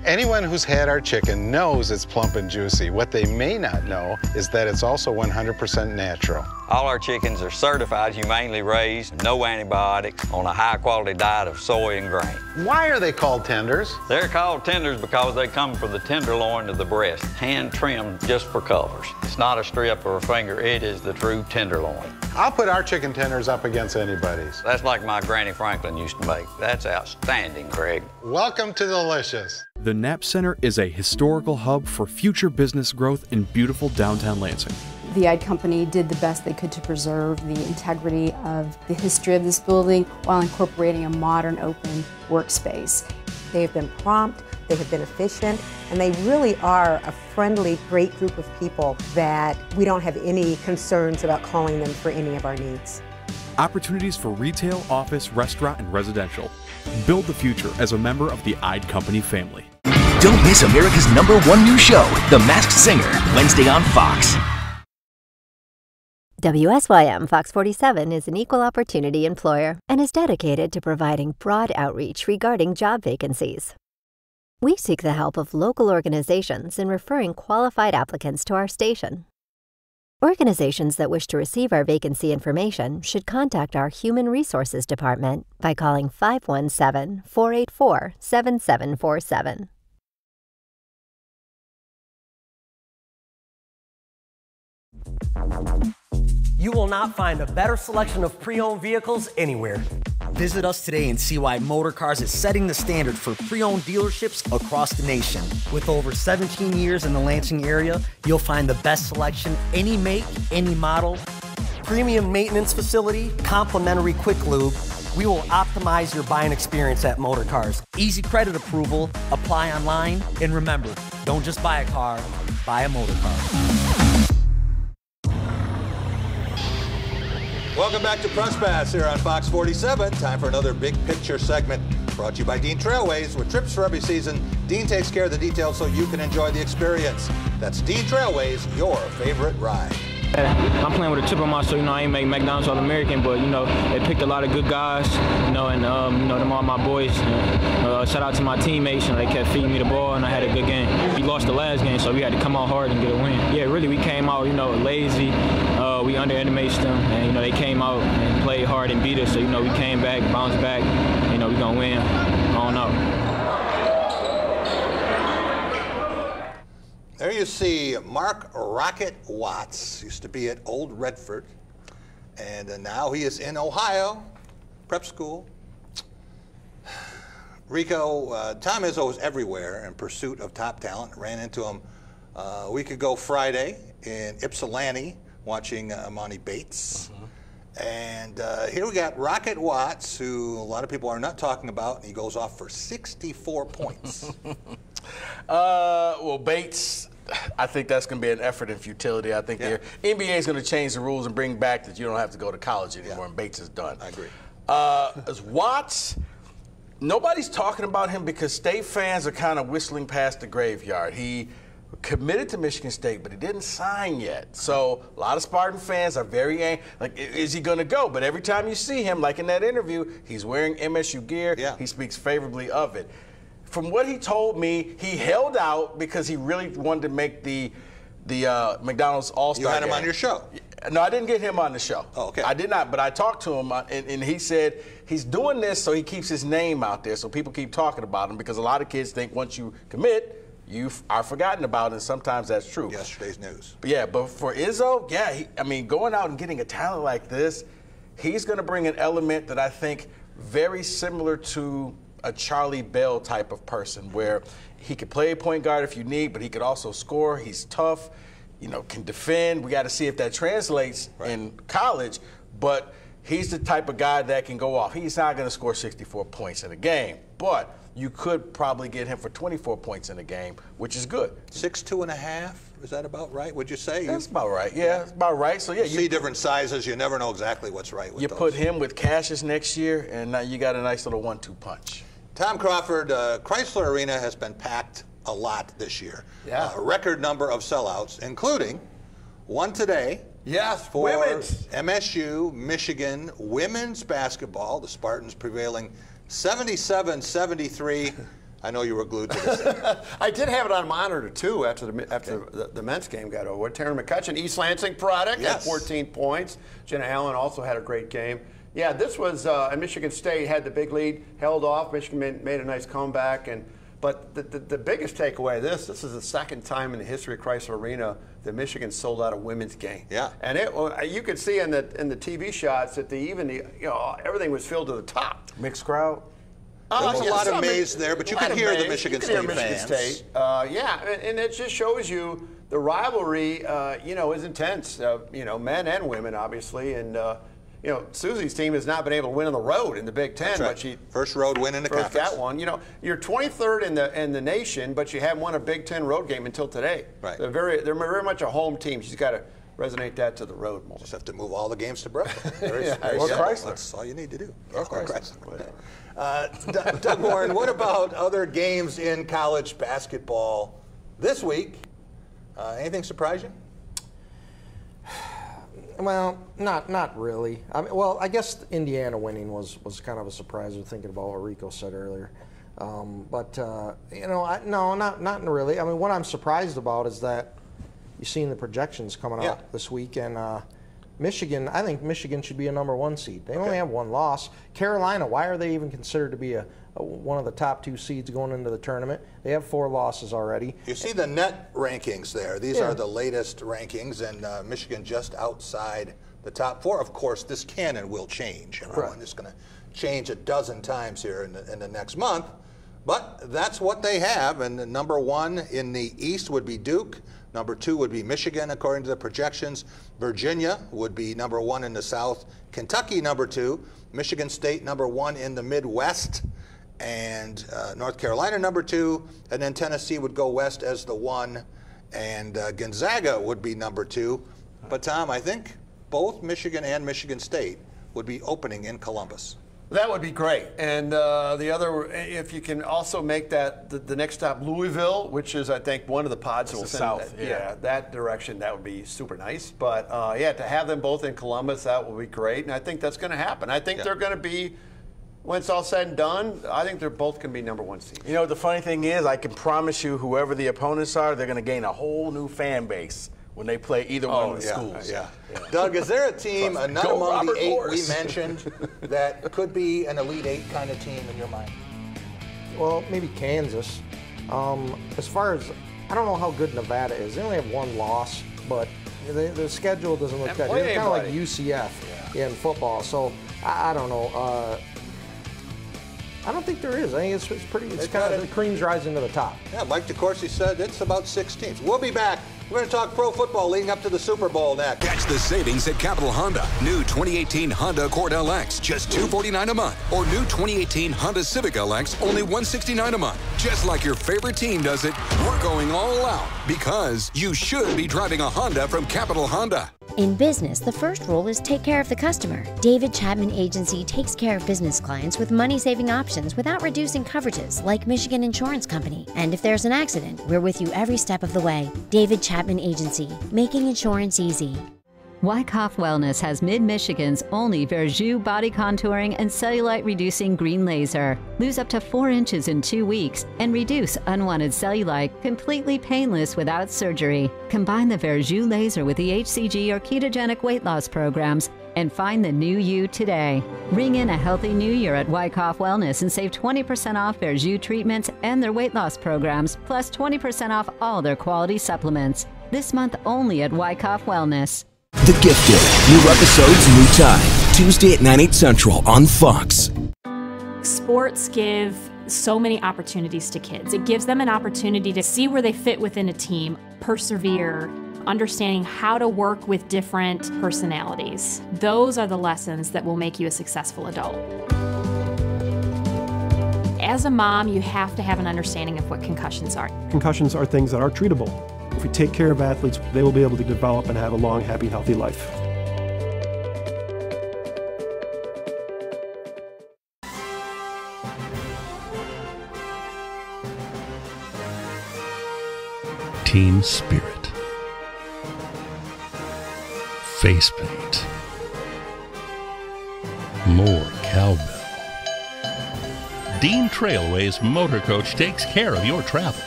Anyone who's had our chicken knows it's plump and juicy. What they may not know is that it's also 100% natural. All our chickens are certified, humanely raised, no antibiotics, on a high-quality diet of soy and grain. Why are they called tenders? They're called tenders because they come from the tenderloin of the breast, hand-trimmed just for colors. It's not a strip or a finger, it is the true tenderloin. I'll put our chicken tenders up against anybody's. That's like my Granny Franklin used to make. That's outstanding, Craig. Welcome to Delicious. The Knapp Center is a historical hub for future business growth in beautiful downtown Lansing. The Ide Company did the best they could to preserve the integrity of the history of this building while incorporating a modern open workspace. They have been prompt, they have been efficient, and they really are a friendly, great group of people that we don't have any concerns about calling them for any of our needs. Opportunities for retail, office, restaurant, and residential. Build the future as a member of the Ide Company family. Don't miss America's #1 new show, The Masked Singer, Wednesday on Fox. WSYM Fox 47 is an equal opportunity employer and is dedicated to providing broad outreach regarding job vacancies. We seek the help of local organizations in referring qualified applicants to our station. Organizations that wish to receive our vacancy information should contact our Human Resources Department by calling 517-484-7747. You will not find a better selection of pre-owned vehicles anywhere. Visit us today and see why Motorcars is setting the standard for pre-owned dealerships across the nation. With over 17 years in the Lansing area, you'll find the best selection, any make, any model. Premium maintenance facility, complimentary quick lube. We will optimize your buying experience at Motorcars. Easy credit approval, apply online, and remember, don't just buy a car, buy a Motorcar. Welcome back to Press Pass here on Fox 47. Time for another big picture segment brought to you by Dean Trailways. With trips for every season, Dean takes care of the details so you can enjoy the experience. That's Dean Trailways, your favorite ride. I'm playing with a chip on my shoulder. I ain't make McDonald's All-American, but, they picked a lot of good guys, and, them all my boys. Shout out to my teammates. They kept feeding me the ball, and I had a good game. We lost the last game, so we had to come out hard and get a win. Yeah, really, we came out, lazy. We underestimated them, and, they came out and played hard and beat us. So, we came back, bounced back. We going to win. I don't know. There you see Mark Rocket Watts, used to be at Old Redford, and now he is in Ohio, prep school. Rico, Tom Izzo is everywhere in pursuit of top talent. Ran into him a week ago Friday in Ypsilanti watching Amani Bates. And here we got Rocket Watts, who a lot of people are not talking about, and he goes off for 64 points. Well, Bates, I think that's going to be an effort in futility. I think the NBA is going to change the rules and bring back that you don't have to go to college anymore, and Bates is done. I agree. As Watts, nobody's talking about him because State fans are kind of whistling past the graveyard. He committed to Michigan State, but he didn't sign yet. So a lot of Spartan fans are very like, is he going to go? But every time you see him, like in that interview, he's wearing MSU gear. Yeah. He speaks favorably of it. From what he told me, he held out because he really wanted to make the McDonald's All-Star You had him game. on your show? No, I didn't get him on the show. Oh, okay. I did not, but I talked to him, and he said he's doing this so he keeps his name out there so people keep talking about him, because a lot of kids think once you commit, you are forgotten about, and sometimes that's true. Yesterday's news. But for Izzo, going out and getting a talent like this, he's going to bring an element that I think very similar to a Charlie Bell type of person, where he could play point guard if you need, but he could also score. He's tough, can defend. We got to see if that translates in college, but he's the type of guy that can go off. He's not going to score 64 points in a game, but you could probably get him for 24 points in a game, which is good. 6'2½", is that about right, would you say? That's about right, yeah, it's about right. So, you see different sizes, you never know exactly what's right with you those. Put him with Cassius next year, and now you got a nice little 1-2 punch. Tom Crawford, Chrysler Arena has been packed a lot this year. Yeah. A record number of sellouts, including one today. Yes, for women's. MSU, Michigan, women's basketball, the Spartans prevailing 77-73. I know you were glued to this. I did have it on monitor, too, after the men's game got over. Taryn McCutcheon, East Lansing product, had 14 points. Jenna Allen also had a great game. Yeah, this was, and Michigan State had the big lead, held off. Michigan made a nice comeback. But the biggest takeaway of this is the second time in the history of Chrysler Arena that Michigan sold out a women's game. Yeah. And you could see in the TV shots that everything was filled to the top. Mixed crowd? There was a lot of maize there, but you could hear the Michigan State fans. And it just shows you the rivalry, is intense. Men and women, obviously, and Susie's team has not been able to win on the road in the Big Ten, but she first road win in the conference. That one. You're 23rd in the nation, but you haven't won a Big Ten road game until today. Right. They're very much a home team. She's got to resonate that to the road more. Just have to move all the games to Brooklyn. Very Chrysler. That's all you need to do. Or Chrysler. Doug Warren, what about other games in college basketball this week? Anything surprise you? Well, not really. I guess Indiana winning was kind of a surprise. Thinking about what Rico said earlier. But you know, no, not really. I mean, what I'm surprised about is that you've seen the projections coming out this week, and Michigan. I think Michigan should be a #1 seed. They only have 1 loss. Carolina. Why are they even considered to be one of the top 2 seeds going into the tournament? They have 4 losses already. You see the net rankings there. These are the latest rankings, and Michigan just outside the top 4. Of course, this can and will change. And it's going to change a dozen times here in the next month. But that's what they have, and the #1 in the East would be Duke. #2 would be Michigan, according to the projections. Virginia would be #1 in the South. Kentucky #2. Michigan State #1 in the Midwest. And North Carolina #2. And then Tennessee would go west as the 1. And Gonzaga would be #2. But Tom, I think both Michigan and Michigan State would be opening in Columbus. That would be great. And the other, if you can also make that the next stop Louisville, which is, I think, one of the pods will send south. That direction, that would be super nice. But yeah, to have them both in Columbus, that would be great. And I think that's going to happen. I think they're going to be, when it's all said and done, I think they're both going to be #1 seeds. You know, the funny thing is, I can promise you, whoever the opponents are, they're going to gain a whole new fan base when they play either one of the schools. Doug, is there a team, not among the 8 we mentioned, that could be an Elite 8 kind of team in your mind? Well, maybe Kansas. As far as, I don't know how good Nevada is. They only have 1 loss, but the schedule doesn't look that good. It's kind of like UCF in football. So I don't know. I don't think there is. I think it's pretty. It's kind of the cream's rising to the top. Yeah, Mike DeCourcy said it's about 6 teams. We'll be back. We're going to talk pro football leading up to the Super Bowl next. Catch the savings at Capital Honda. New 2018 Honda Accord LX, just $249 a month. Or new 2018 Honda Civic LX, only $169 a month. Just like your favorite team does it, we're going all out because you should be driving a Honda from Capital Honda. In business, the first rule is take care of the customer. David Chapman Agency takes care of business clients with money-saving options without reducing coverages, like Michigan Insurance Company. And if there's an accident, we're with you every step of the way. David Chapman Agency, making insurance easy. Wyckoff Wellness has Mid-Michigan's only Verjus body contouring and cellulite reducing green laser. Lose up to 4 inches in 2 weeks and reduce unwanted cellulite completely painless without surgery. Combine the Verjus laser with the HCG or ketogenic weight loss programs and find the new you today. Ring in a healthy new year at Wyckoff Wellness and save 20% off Verjus treatments and their weight loss programs, plus 20% off all their quality supplements. This month only at Wyckoff Wellness. The Gifted. New episodes, new time. Tuesday at 9, 8 Central on Fox. Sports give so many opportunities to kids. It gives them an opportunity to see where they fit within a team, persevere, understanding how to work with different personalities. Those are the lessons that will make you a successful adult. As a mom, you have to have an understanding of what concussions are. Concussions are things that are treatable. If we take care of athletes, they will be able to develop and have a long, happy, healthy life. Team spirit. Face paint. More cowbell. Dean Trailways Motor Coach takes care of your travel,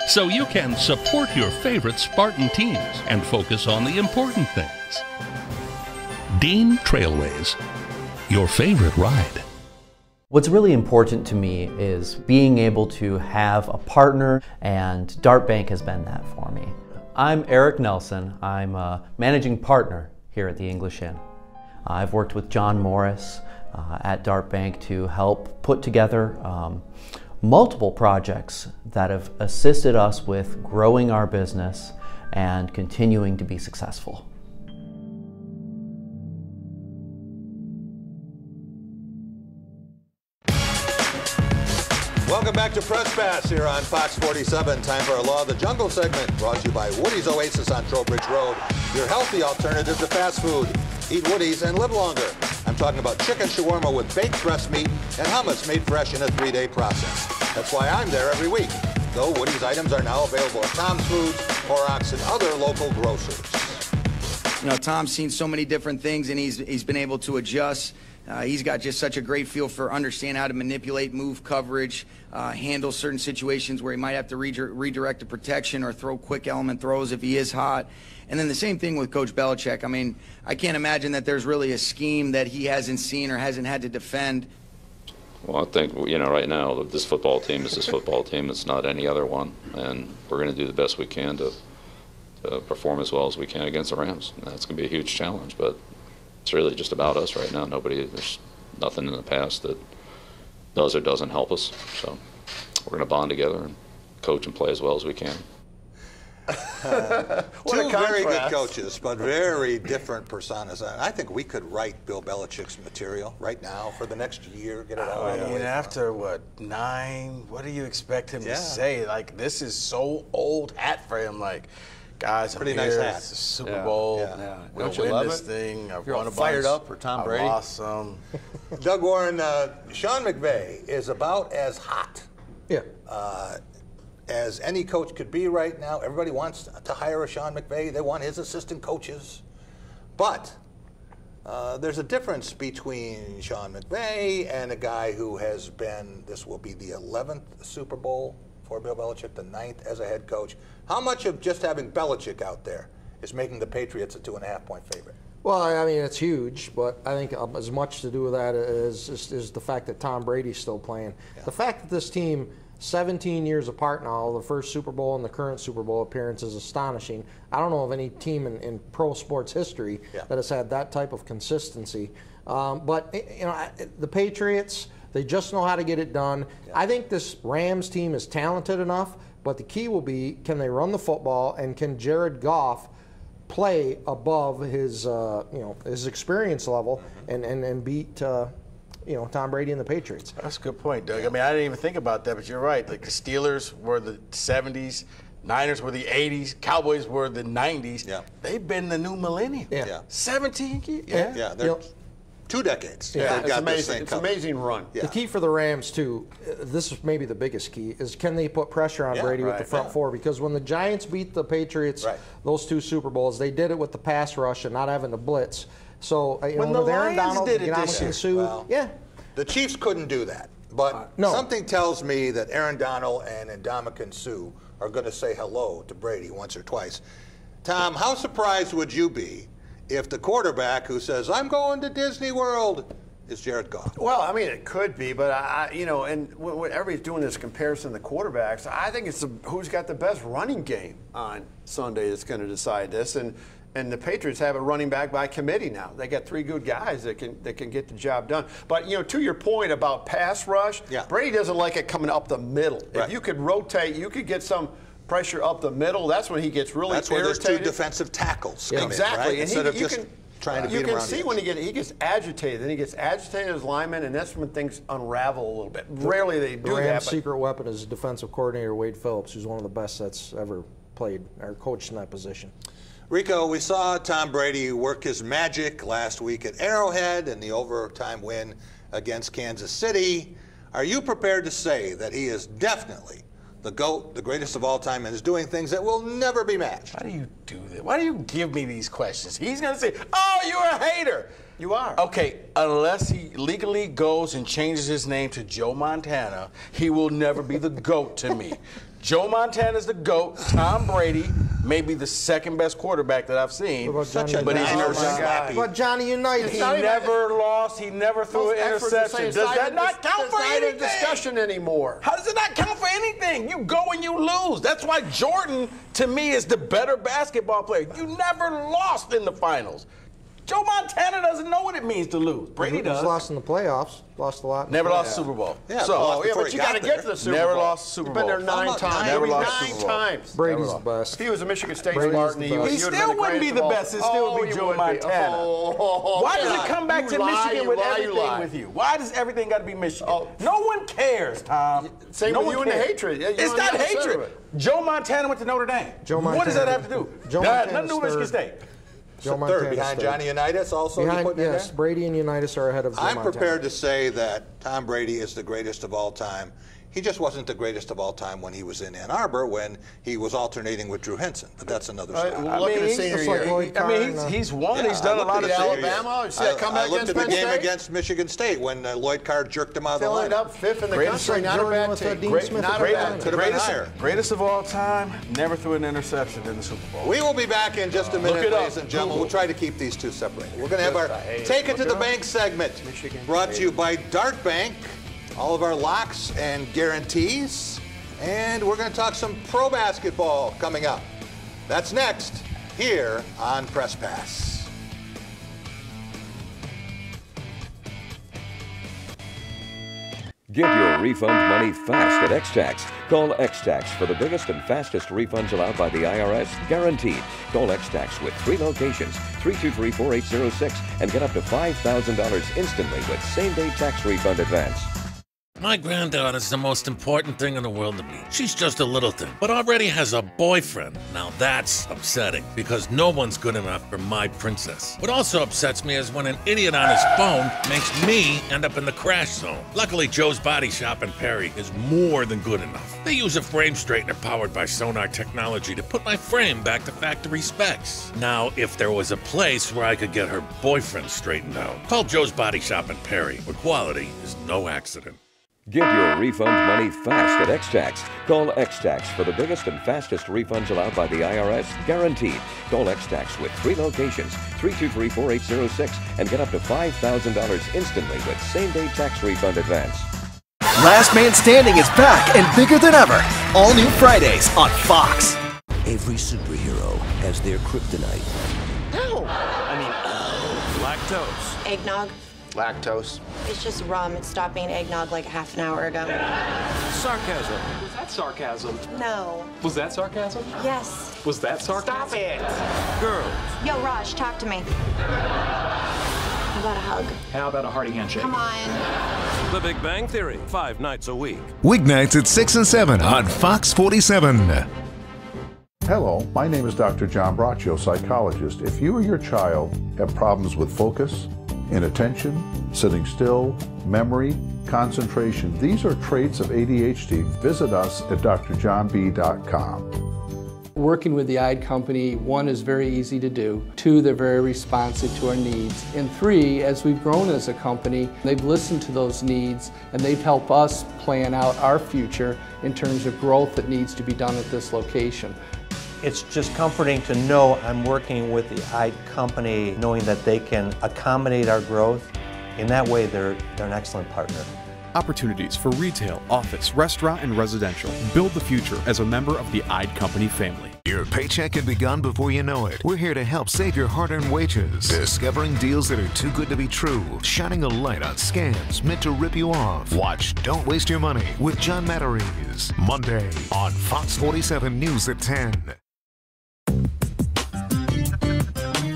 so you can support your favorite Spartan teams and focus on the important things. Dean Trailways, your favorite ride. What's really important to me is being able to have a partner, and Dart Bank has been that for me. I'm Eric Nelson. I'm a managing partner here at the English Inn. I've worked with John Morris at Dart Bank to help put together multiple projects that have assisted us with growing our business and continuing to be successful. Welcome back to Press Pass here on Fox 47. Time for our Law of the Jungle segment, brought to you by Woody's Oasis on Trowbridge Road, your healthy alternative to fast food. Eat Woody's and live longer. I'm talking about chicken shawarma with baked breast meat and hummus made fresh in a 3-day process. That's why I'm there every week. Though Woody's items are now available at Tom's Foods, Horrocks, and other local grocers. You know, Tom's seen so many different things, and he's been able to adjust He's got just such a great feel for understanding how to manipulate move coverage, handle certain situations where he might have to redirect a protection or throw quick element throws if he is hot. And then the same thing with Coach Belichick. I mean, I can't imagine that there's really a scheme that he hasn't seen or hasn't had to defend. Well, I think, right now, this football team is this football team. It's not any other one. And we're going to do the best we can to perform as well as we can against the Rams. And that's going to be a huge challenge, but it's really just about us right now. There's nothing in the past that does or doesn't help us. So we're going to bond together and coach and play as well as we can. Two very good coaches, but very different personas. I think we could write Bill Belichick's material right now for the next year, get it out. I mean, after, 9, what do you expect him to say? Like, this is so old hat for him. Like, guys, pretty I'm nice here. hat. It's the Super Bowl. We'll win this thing. I've won a bunch. Fired up for Tom Brady. I've lost some. Doug Warren, Sean McVay is about as hot as any coach could be right now. Everybody wants to hire a Sean McVay. They want his assistant coaches. But there's a difference between Sean McVay and a guy who has been, this will be the 11th Super Bowl for Bill Belichick, the 9th as a head coach. How much of just having Belichick out there is making the Patriots a 2.5-point favorite? Well, I mean, it's huge, but I think as much to do with that is the fact that Tom Brady's still playing. Yeah. The fact that this team, 17 years apart now, the first Super Bowl and the current Super Bowl appearance is astonishing. I don't know of any team in pro sports history that has had that type of consistency. But the Patriots, they just know how to get it done. Yeah. I think this Rams team is talented enough, but the key will be, can they run the football, and can Jared Goff play above his his experience level and beat Tom Brady and the Patriots. That's a good point, Doug. I mean, I didn't even think about that, but you're right. Like, the Steelers were the 70s, Niners were the 80s, Cowboys were the 90s. Yeah. They've been the new millennium. Yeah. 17 years. Yeah, they're 2 decades. Yeah, it's amazing. It's an amazing run. Yeah. The key for the Rams, too, this is maybe the biggest key, is can they put pressure on Brady with the front four? Because when the Giants beat the Patriots, those 2 Super Bowls, they did it with the pass rush and not having to blitz. So when the Aaron Lions Donald, did it this year. The Chiefs couldn't do that. But something tells me that Aaron Donald and Ndamukong Suh are going to say hello to Brady once or twice. Tom, how surprised would you be if the quarterback who says, I'm going to Disney World, is Jared Goff? Well, I mean, it could be, but and when everybody's doing this comparison to the quarterbacks, I think it's who's got the best running game on Sunday that's going to decide this. And the Patriots have a running back by committee now. They got 3 good guys that can get the job done. But to your point about pass rush, Brady doesn't like it coming up the middle. Right. If you could rotate, you could get some pressure up the middle. That's when he gets really irritated. That's where those 2 defensive tackles come in, right? And instead of just trying to beat him around. You can see when he gets agitated. Then he gets agitated as lineman, and that's when things unravel a little bit. Rarely they do that. The Rams' secret weapon is defensive coordinator Wade Phillips, who's one of the best that's ever played or coached in that position. Rico, we saw Tom Brady work his magic last week at Arrowhead in the overtime win against Kansas City. Are you prepared to say that he is definitely the GOAT, the greatest of all time, and is doing things that will never be matched? Why do you do that? Why do you give me these questions? He's going to say, oh, you're a hater. You are. Okay, unless he legally goes and changes his name to Joe Montana, he will never be the GOAT to me. Joe Montana's the GOAT. Tom Brady may be the second best quarterback that I've seen. But he's never snappy. But Johnny United. He never lost. He never threw an interception. Does that not count for anything? It's not a discussion anymore. How does it not count for anything? You go and you lose. That's why Jordan, to me, is the better basketball player. You never lost in the finals. Joe Montana doesn't know what it means to lose. Brady does. He's lost in the playoffs. Lost a lot. Never lost Super Bowl. Yeah, but you got to get to the Super Bowl. Never lost Super Bowl. He's been there 9 times. Never lost Super Bowl. 9 times. Brady's the best. If he was a Michigan State Spartan, he still wouldn't be the best. It still would be Joe Montana. Why does it come back to Michigan with everything with you? Why does everything got to be Michigan? No one cares, Tom. Same with you and the hatred. It's not hatred. Joe Montana went to Notre Dame. What does that have to do? Nothing to do with Michigan State. Third behind Johnny Unitas also? Yes, Brady and Unitas are ahead of Joe I'm Montana. prepared to say that Tom Brady is the greatest of all time. He just wasn't the greatest of all time when he was in Ann Arbor when he was alternating with Drew Henson. But that's another story. He's won. He's done a lot of Alabama. I looked at the game against Michigan State when Lloyd Carr jerked him out of the line. Filling up fifth in the country. Not a bad team. Not a bad team. Greatest of all time, never threw an interception in the Super Bowl. We will be back in just a minute, ladies and gentlemen. We'll try to keep these two separated. We're going to have our Take It to the Bank segment brought to you by Dart Bank. All of our locks and guarantees. And we're going to talk some pro basketball coming up. That's next here on Press Pass. Get your refund money fast at X-Tax. Call X-Tax for the biggest and fastest refunds allowed by the IRS, guaranteed. Call X-Tax with 3 locations, 323-4806, and get up to $5,000 instantly with same-day tax refund advance. My granddaughter's the most important thing in the world to me. She's just a little thing, but already has a boyfriend. Now that's upsetting, because no one's good enough for my princess. What also upsets me is when an idiot on his phone makes me end up in the crash zone. Luckily, Joe's Body Shop in Perry is more than good enough. They use a frame straightener powered by Sonar technology to put my frame back to factory specs. Now, if there was a place where I could get her boyfriend straightened out, call Joe's Body Shop in Perry, where quality is no accident. Get your refund money fast at X-Tax. Call X-Tax for the biggest and fastest refunds allowed by the IRS, guaranteed. Call X-Tax with 3 locations, 323-4806, and get up to $5,000 instantly with same-day tax refund advance. Last Man Standing is back and bigger than ever. All new Fridays on Fox. Every superhero has their kryptonite. Ow! Lactose. Eggnog. Lactose. It's just rum. It stopped being eggnog like a half an hour ago. Sarcasm. Was that sarcasm? No. Was that sarcasm? Yes. Was that sarcasm? Stop it. Girls. Yo, Raj, talk to me. How about a hug? How about a hearty handshake? Come on. The Big Bang Theory, 5 nights a week. Weeknights at 6 and 7 on Fox 47. Hello, my name is Dr. John Braccio, psychologist. If you or your child have problems with focus, inattention, sitting still, memory, concentration, these are traits of ADHD. Visit us at drjohnb.com. Working with the Ide Company, 1, is very easy to do. 2, they're very responsive to our needs. And 3, as we've grown as a company, they've listened to those needs and they've helped us plan out our future in terms of growth that needs to be done at this location. It's just comforting to know I'm working with the Ide Company, knowing that they can accommodate our growth. In that way, they're an excellent partner. Opportunities for retail, office, restaurant, and residential. Build the future as a member of the Ide Company family. Your paycheck can be gone before you know it. We're here to help save your hard-earned wages. Discovering deals that are too good to be true. Shining a light on scams meant to rip you off. Watch Don't Waste Your Money with John Matarese. Monday on Fox 47 News at 10.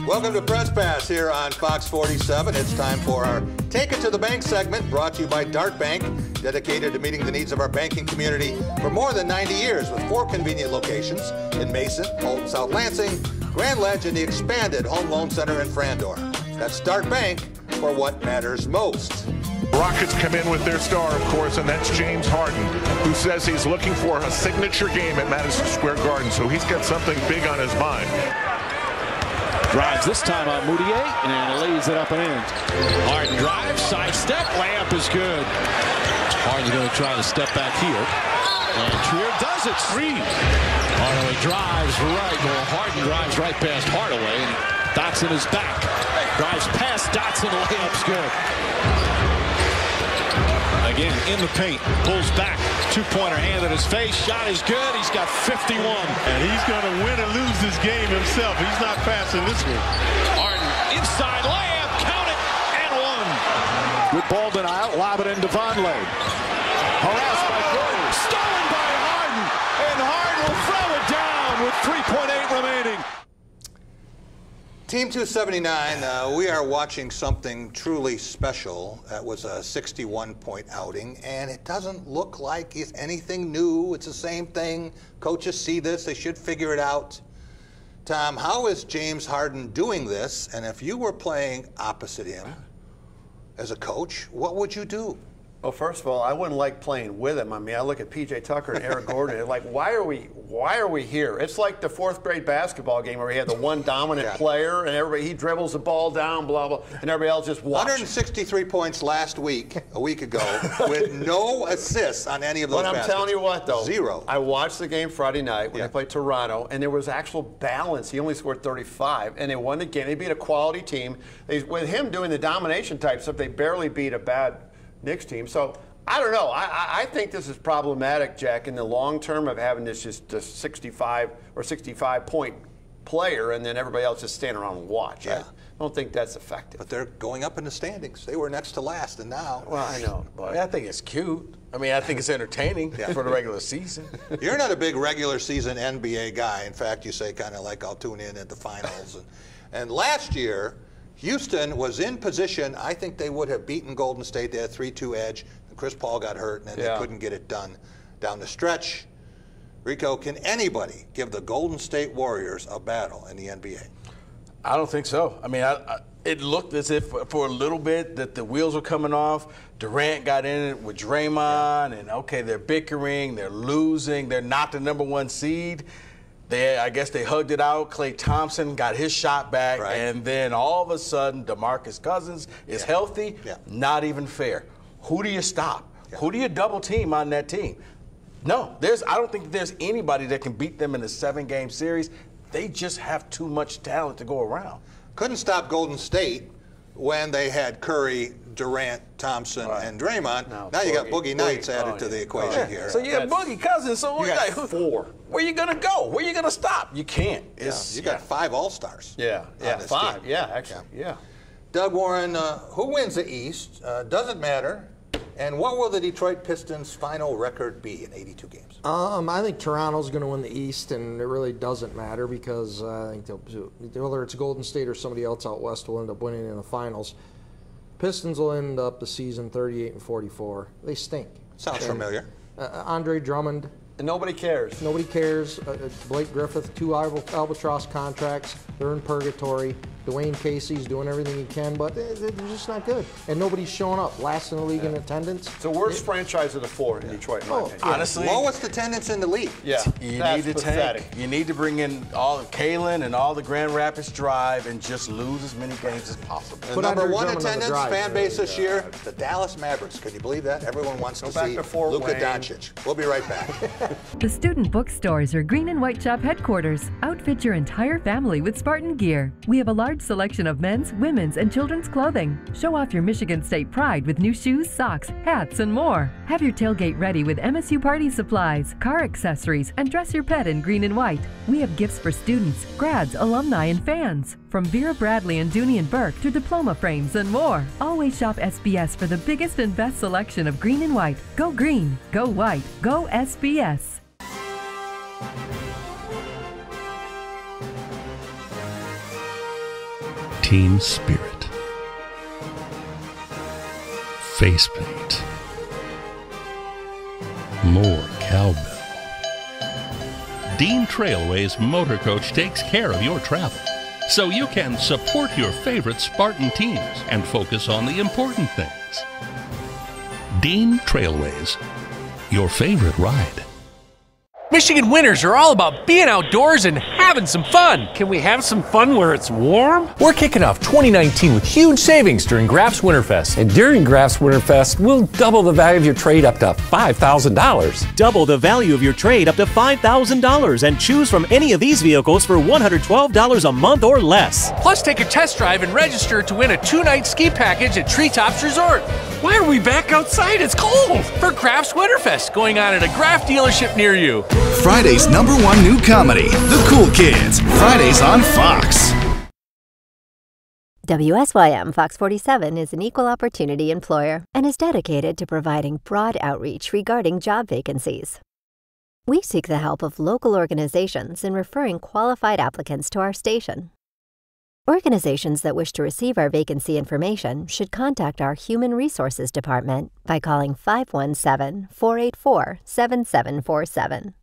Welcome to Press Pass here on Fox 47. It's time for our Take It to the Bank segment, brought to you by Dart Bank, dedicated to meeting the needs of our banking community for more than 90 years with 4 convenient locations in Mason, Holton, South Lansing, Grand Ledge, and the expanded Home Loan Center in Frandor. That's Dart Bank for what matters most. Rockets come in with their star, of course, and that's James Harden, who says he's looking for a signature game at Madison Square Garden, so he's got something big on his mind. Drives this time on Moutier and lays it up and in. Harden drives, side step, layup is good. Harden's going to try to step back here. And Trier does it, 3. Hardaway drives right. Well, Harden drives right past Hardaway, and Dotson is back. Drives past Dotson, layup's good. Again, in the paint, pulls back, 2-pointer hand at his face, shot is good, he's got 51. And he's going to win or lose this game himself. He's not passing this one. Harden, inside layup, count it, and 1. Good ball denial, lob it in Devonley. Harassed by Gordon, stolen by Harden, and Harden will throw it down with 3.8 remaining. Team 279, we are watching something truly special. That was a 61-point outing, and it doesn't look like it's anything new. It's the same thing. Coaches see this. They should figure it out. Tom, how is James Harden doing this? And if you were playing opposite him as a coach, what would you do? Well, first of all, I wouldn't like playing with him. I mean, I look at P.J. Tucker and Eric Gordon, and like, why are we here? It's like the 4th grade basketball game where we had the one dominant player, and he dribbles the ball down, blah, blah, and everybody else just watches. 163 points last week, a week ago, with no assists on any of those baskets. But I'm telling you what, though. 0. I watched the game Friday night when they played Toronto, and there was actual balance. He only scored 35, and they won the game. They beat a quality team. With him doing the domination type stuff, they barely beat a bad Knicks team. So I don't know. I think this is problematic, Jack, in the long term of having this just a 65 or 65 point player and then everybody else just stand around and watch. Yeah. I don't think that's effective. But they're going up in the standings. They were next to last, and now. Well, I know. But I think it's cute. I mean, I think it's entertaining for the regular season. You're not a big regular season NBA guy. In fact, you say kind of like I'll tune in at the finals. And last year, Houston was in position. I think they would have beaten Golden State. They had a 3-2 edge. And Chris Paul got hurt, and then they couldn't get it done down the stretch. Rico, can anybody give the Golden State Warriors a battle in the NBA? I don't think so. I mean, it looked as if for a little bit that the wheels were coming off. Durant got in it with Draymond, and okay, they're bickering, they're losing, they're not the #1 seed. I guess they hugged it out. Klay Thompson got his shot back, and then all of a sudden, DeMarcus Cousins is healthy. Not even fair. Who do you stop? Who do you double team on that team? No, I don't think there's anybody that can beat them in a 7-game series. They just have too much talent to go around. Couldn't stop Golden State when they had Curry, Durant, Thompson, and Draymond. Now you got Boogie Nights added to the equation here. So you have Boogie Cousins. So you got 4. Where you gonna go? Where you gonna stop? You can't. You got 5 All-Stars. Yeah, 5. Yeah, actually, yeah. Doug Warren, who wins the East? Doesn't matter. And what will the Detroit Pistons' final record be in 82 games? I think Toronto's going to win the East, and it really doesn't matter because I think whether it's Golden State or somebody else out west will end up winning in the finals. Pistons will end up the season 38-44. They stink. Sounds familiar. Andre Drummond. And nobody cares. Nobody cares. Blake Griffith, 2 albatross contracts. They're in purgatory. Dwayne Casey's doing everything he can, but they're just not good. And nobody's showing up. Last in the league in attendance. It's the worst franchise of the 4 in Detroit, in my opinion. Honestly. Lowest attendance in the league. Yeah. You need to tank. You need to bring in all of Kalen and all the Grand Rapids Drive and just lose as many games as possible. The #1 attendance fan base this year, the Dallas Mavericks. Can you believe that? Everyone wants to see Luka Doncic. We'll be right back. The Student Bookstores are Green and White Shop headquarters. Outfit your entire family with Spartan gear. We have a large selection of men's, women's, and children's clothing. Show off your Michigan State pride with new shoes, socks, hats, and more. Have your tailgate ready with MSU party supplies, car accessories, and dress your pet in green and white. We have gifts for students, grads, alumni, and fans. From Vera Bradley and Dooney and Burke to diploma frames and more. Always shop SBS for the biggest and best selection of green and white. Go green, go white, go SBS. Team spirit, face paint, more cowbell. Dean Trailways Motor Coach takes care of your travel, so you can support your favorite Spartan teams and focus on the important things. Dean Trailways, your favorite ride. Michigan winters are all about being outdoors and having some fun. Can we have some fun where it's warm? We're kicking off 2019 with huge savings during Graf's Winterfest. And during Graf's Winterfest, we'll double the value of your trade up to $5,000. Double the value of your trade up to $5,000 and choose from any of these vehicles for $112 a month or less. Plus, take a test drive and register to win a 2-night ski package at Treetops Resort. Why are we back outside? It's cold. For Graf's Winterfest, going on at a Graf dealership near you. Friday's #1 new comedy, The Cool Kids. Fridays on Fox. WSYM Fox 47 is an equal opportunity employer and is dedicated to providing broad outreach regarding job vacancies. We seek the help of local organizations in referring qualified applicants to our station. Organizations that wish to receive our vacancy information should contact our Human Resources Department by calling 517-484-7747.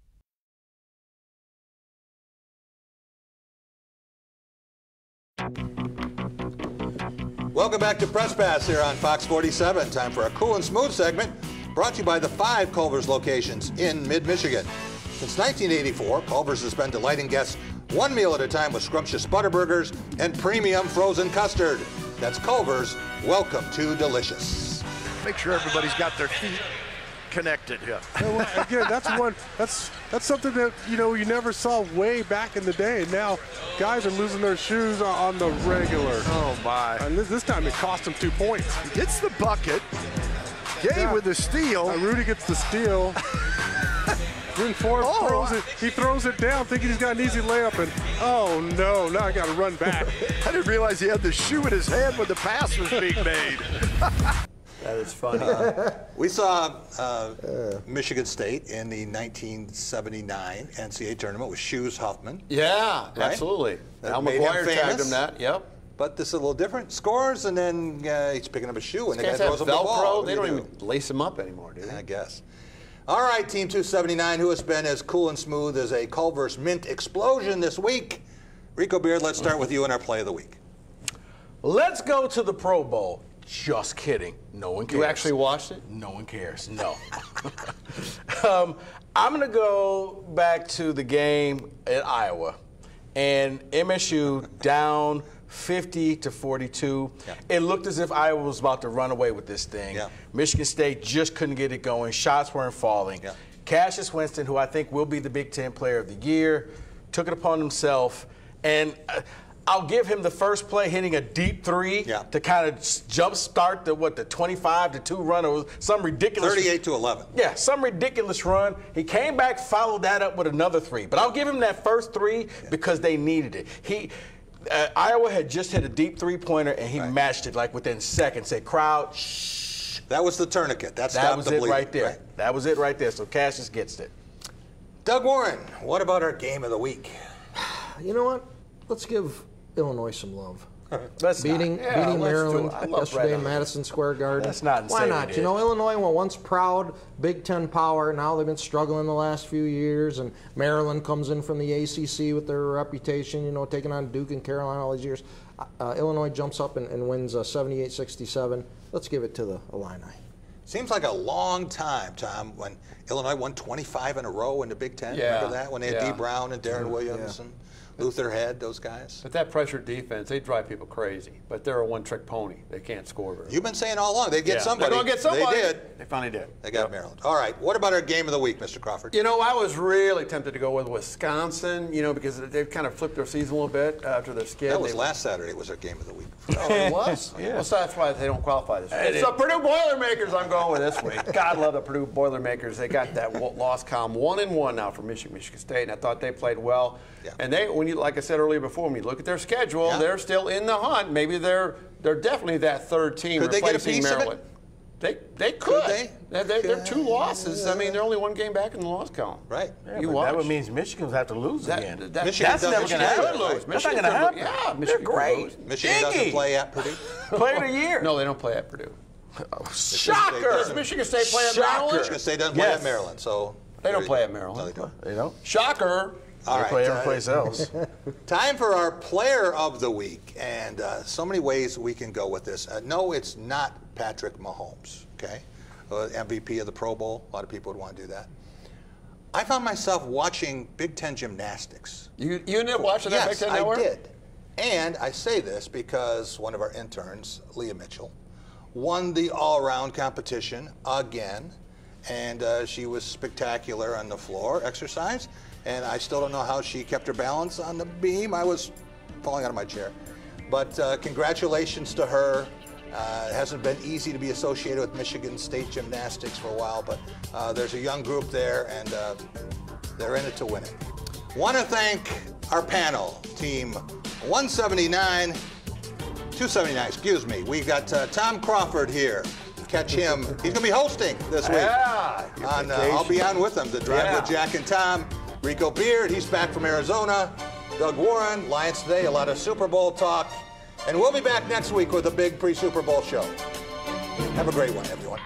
Welcome Welcome back to Press Pass here on Fox 47. Time for a cool and smooth segment brought to you by the 5 Culver's locations in mid-Michigan. Since 1984, Culver's has been delighting guests one meal at a time with scrumptious Butterburgers and premium frozen custard. That's Culver's. Welcome to delicious. Make sure everybody's got their feet connected here. Well, again, that's something that you never saw way back in the day. Now guys are losing their shoes on the regular. Oh my! And this time it cost him 2 points. He gets the bucket. Gabe with the steal. Rudy gets the steal. Then Forbes throws it. He throws it down, thinking he's got an easy layup, and oh no! Now I got to run back. I didn't realize he had the shoe in his hand when the pass was being made. That is funny. We saw Michigan State in the 1979 NCAA tournament with Shoes Huffman. Yeah, right? Absolutely. Al made McGuire him tagged him that. Yep. But this is a little different. Scores, and then he's picking up a shoe, and the guy These guys throws have him the ball. Velcro. They don't even lace them up anymore, do they? I guess. All right, Team 279, who has been as cool and smooth as a Culver's mint explosion this week. Rico Beard, let's start with you in our play of the week. Let's go to the Pro Bowl. Just kidding. No one cares. You actually watched it? No one cares. No. I'm going to go back to the game at Iowa. And MSU down 50-42. Yeah. It looked as if Iowa was about to run away with this thing. Yeah. Michigan State just couldn't get it going. Shots weren't falling. Yeah. Cassius Winston, who I think will be the Big Ten Player of the Year, took it upon himself. And I'll give him the first play hitting a deep three to kind of jumpstart the 25-2 run or some ridiculous 38-11. Yeah, some ridiculous run. He came back, followed that up with another three. But I'll give him that first three because they needed it. Iowa had just hit a deep three-pointer and he matched it like within seconds. Said, crowd, shh. That was the tourniquet. That was it right there. Right? That was it right there. So Cassius gets it. Doug Warren, what about our game of the week? You know what? Let's give Illinois some love. Beating Maryland yesterday in Madison Square Garden. That's not Why not? Illinois were once proud Big Ten power. Now they've been struggling the last few years, and Maryland comes in from the ACC with their reputation, taking on Duke and Carolina all these years. Illinois jumps up and wins 78-67. Let's give it to the Illini. Seems like a long time, Tom, when Illinois won 25 in a row in the Big Ten. Yeah. Remember that? When they had Dee Brown and Darren Williams and Luther Head, those guys. But that pressure defense, they drive people crazy. But they're a one-trick pony. They can't score very well. You've been saying all along they'd get somebody. They're going to get somebody. They did. They finally did. They got Maryland. All right. What about our game of the week, Mr. Crawford? I was really tempted to go with Wisconsin, because they've kind of flipped their season a little bit after their skid. That was last Saturday was their game of the week. Oh, it was? Yeah. Well, so that's why they don't qualify this week. It's the Purdue Boilermakers I'm going with this week. God love the Purdue Boilermakers. They got that loss column 1-1 now for Michigan State, and I thought they played well. Yeah. And like I said earlier before, when you look at their schedule, they're still in the hunt. Maybe they're definitely that third team replacing Maryland. Could they get a piece of it? They could. They're 2 losses. I mean, they're only 1 game back in the loss column. Right. Yeah, that would mean Michigan will have to lose again. That's never going to happen. That's not going to happen. Yeah, they're great. Michigan doesn't play at Purdue? Player of the year. No, they don't play at Purdue. Shocker. Does Michigan State play at Maryland? Michigan State doesn't play at Maryland, so. They don't play at Maryland. No, they don't. Shocker. All right. Play every place else. Time for our player of the week, and so many ways we can go with this. No, it's not Patrick Mahomes, okay? MVP of the Pro Bowl. A lot of people would want to do that. I found myself watching Big Ten gymnastics. You ended up watching that Big Ten Network? Yes, I did. And I say this because one of our interns, Leah Mitchell, won the all-around competition again, and she was spectacular on the floor exercise. And I still don't know how she kept her balance on the beam. I was falling out of my chair. But congratulations to her. It hasn't been easy to be associated with Michigan State gymnastics for a while, but there's a young group there, and they're in it to win it. Want to thank our panel, team 179, 279, excuse me. We've got Tom Crawford here. Catch him. He's going to be hosting this week. Yeah. I'll be on with him. The Drive with Jack and Tom. Rico Beard, he's back from Arizona. Doug Warren, Lions Today, a lot of Super Bowl talk. And we'll be back next week with a big pre-Super Bowl show. Have a great one, everyone.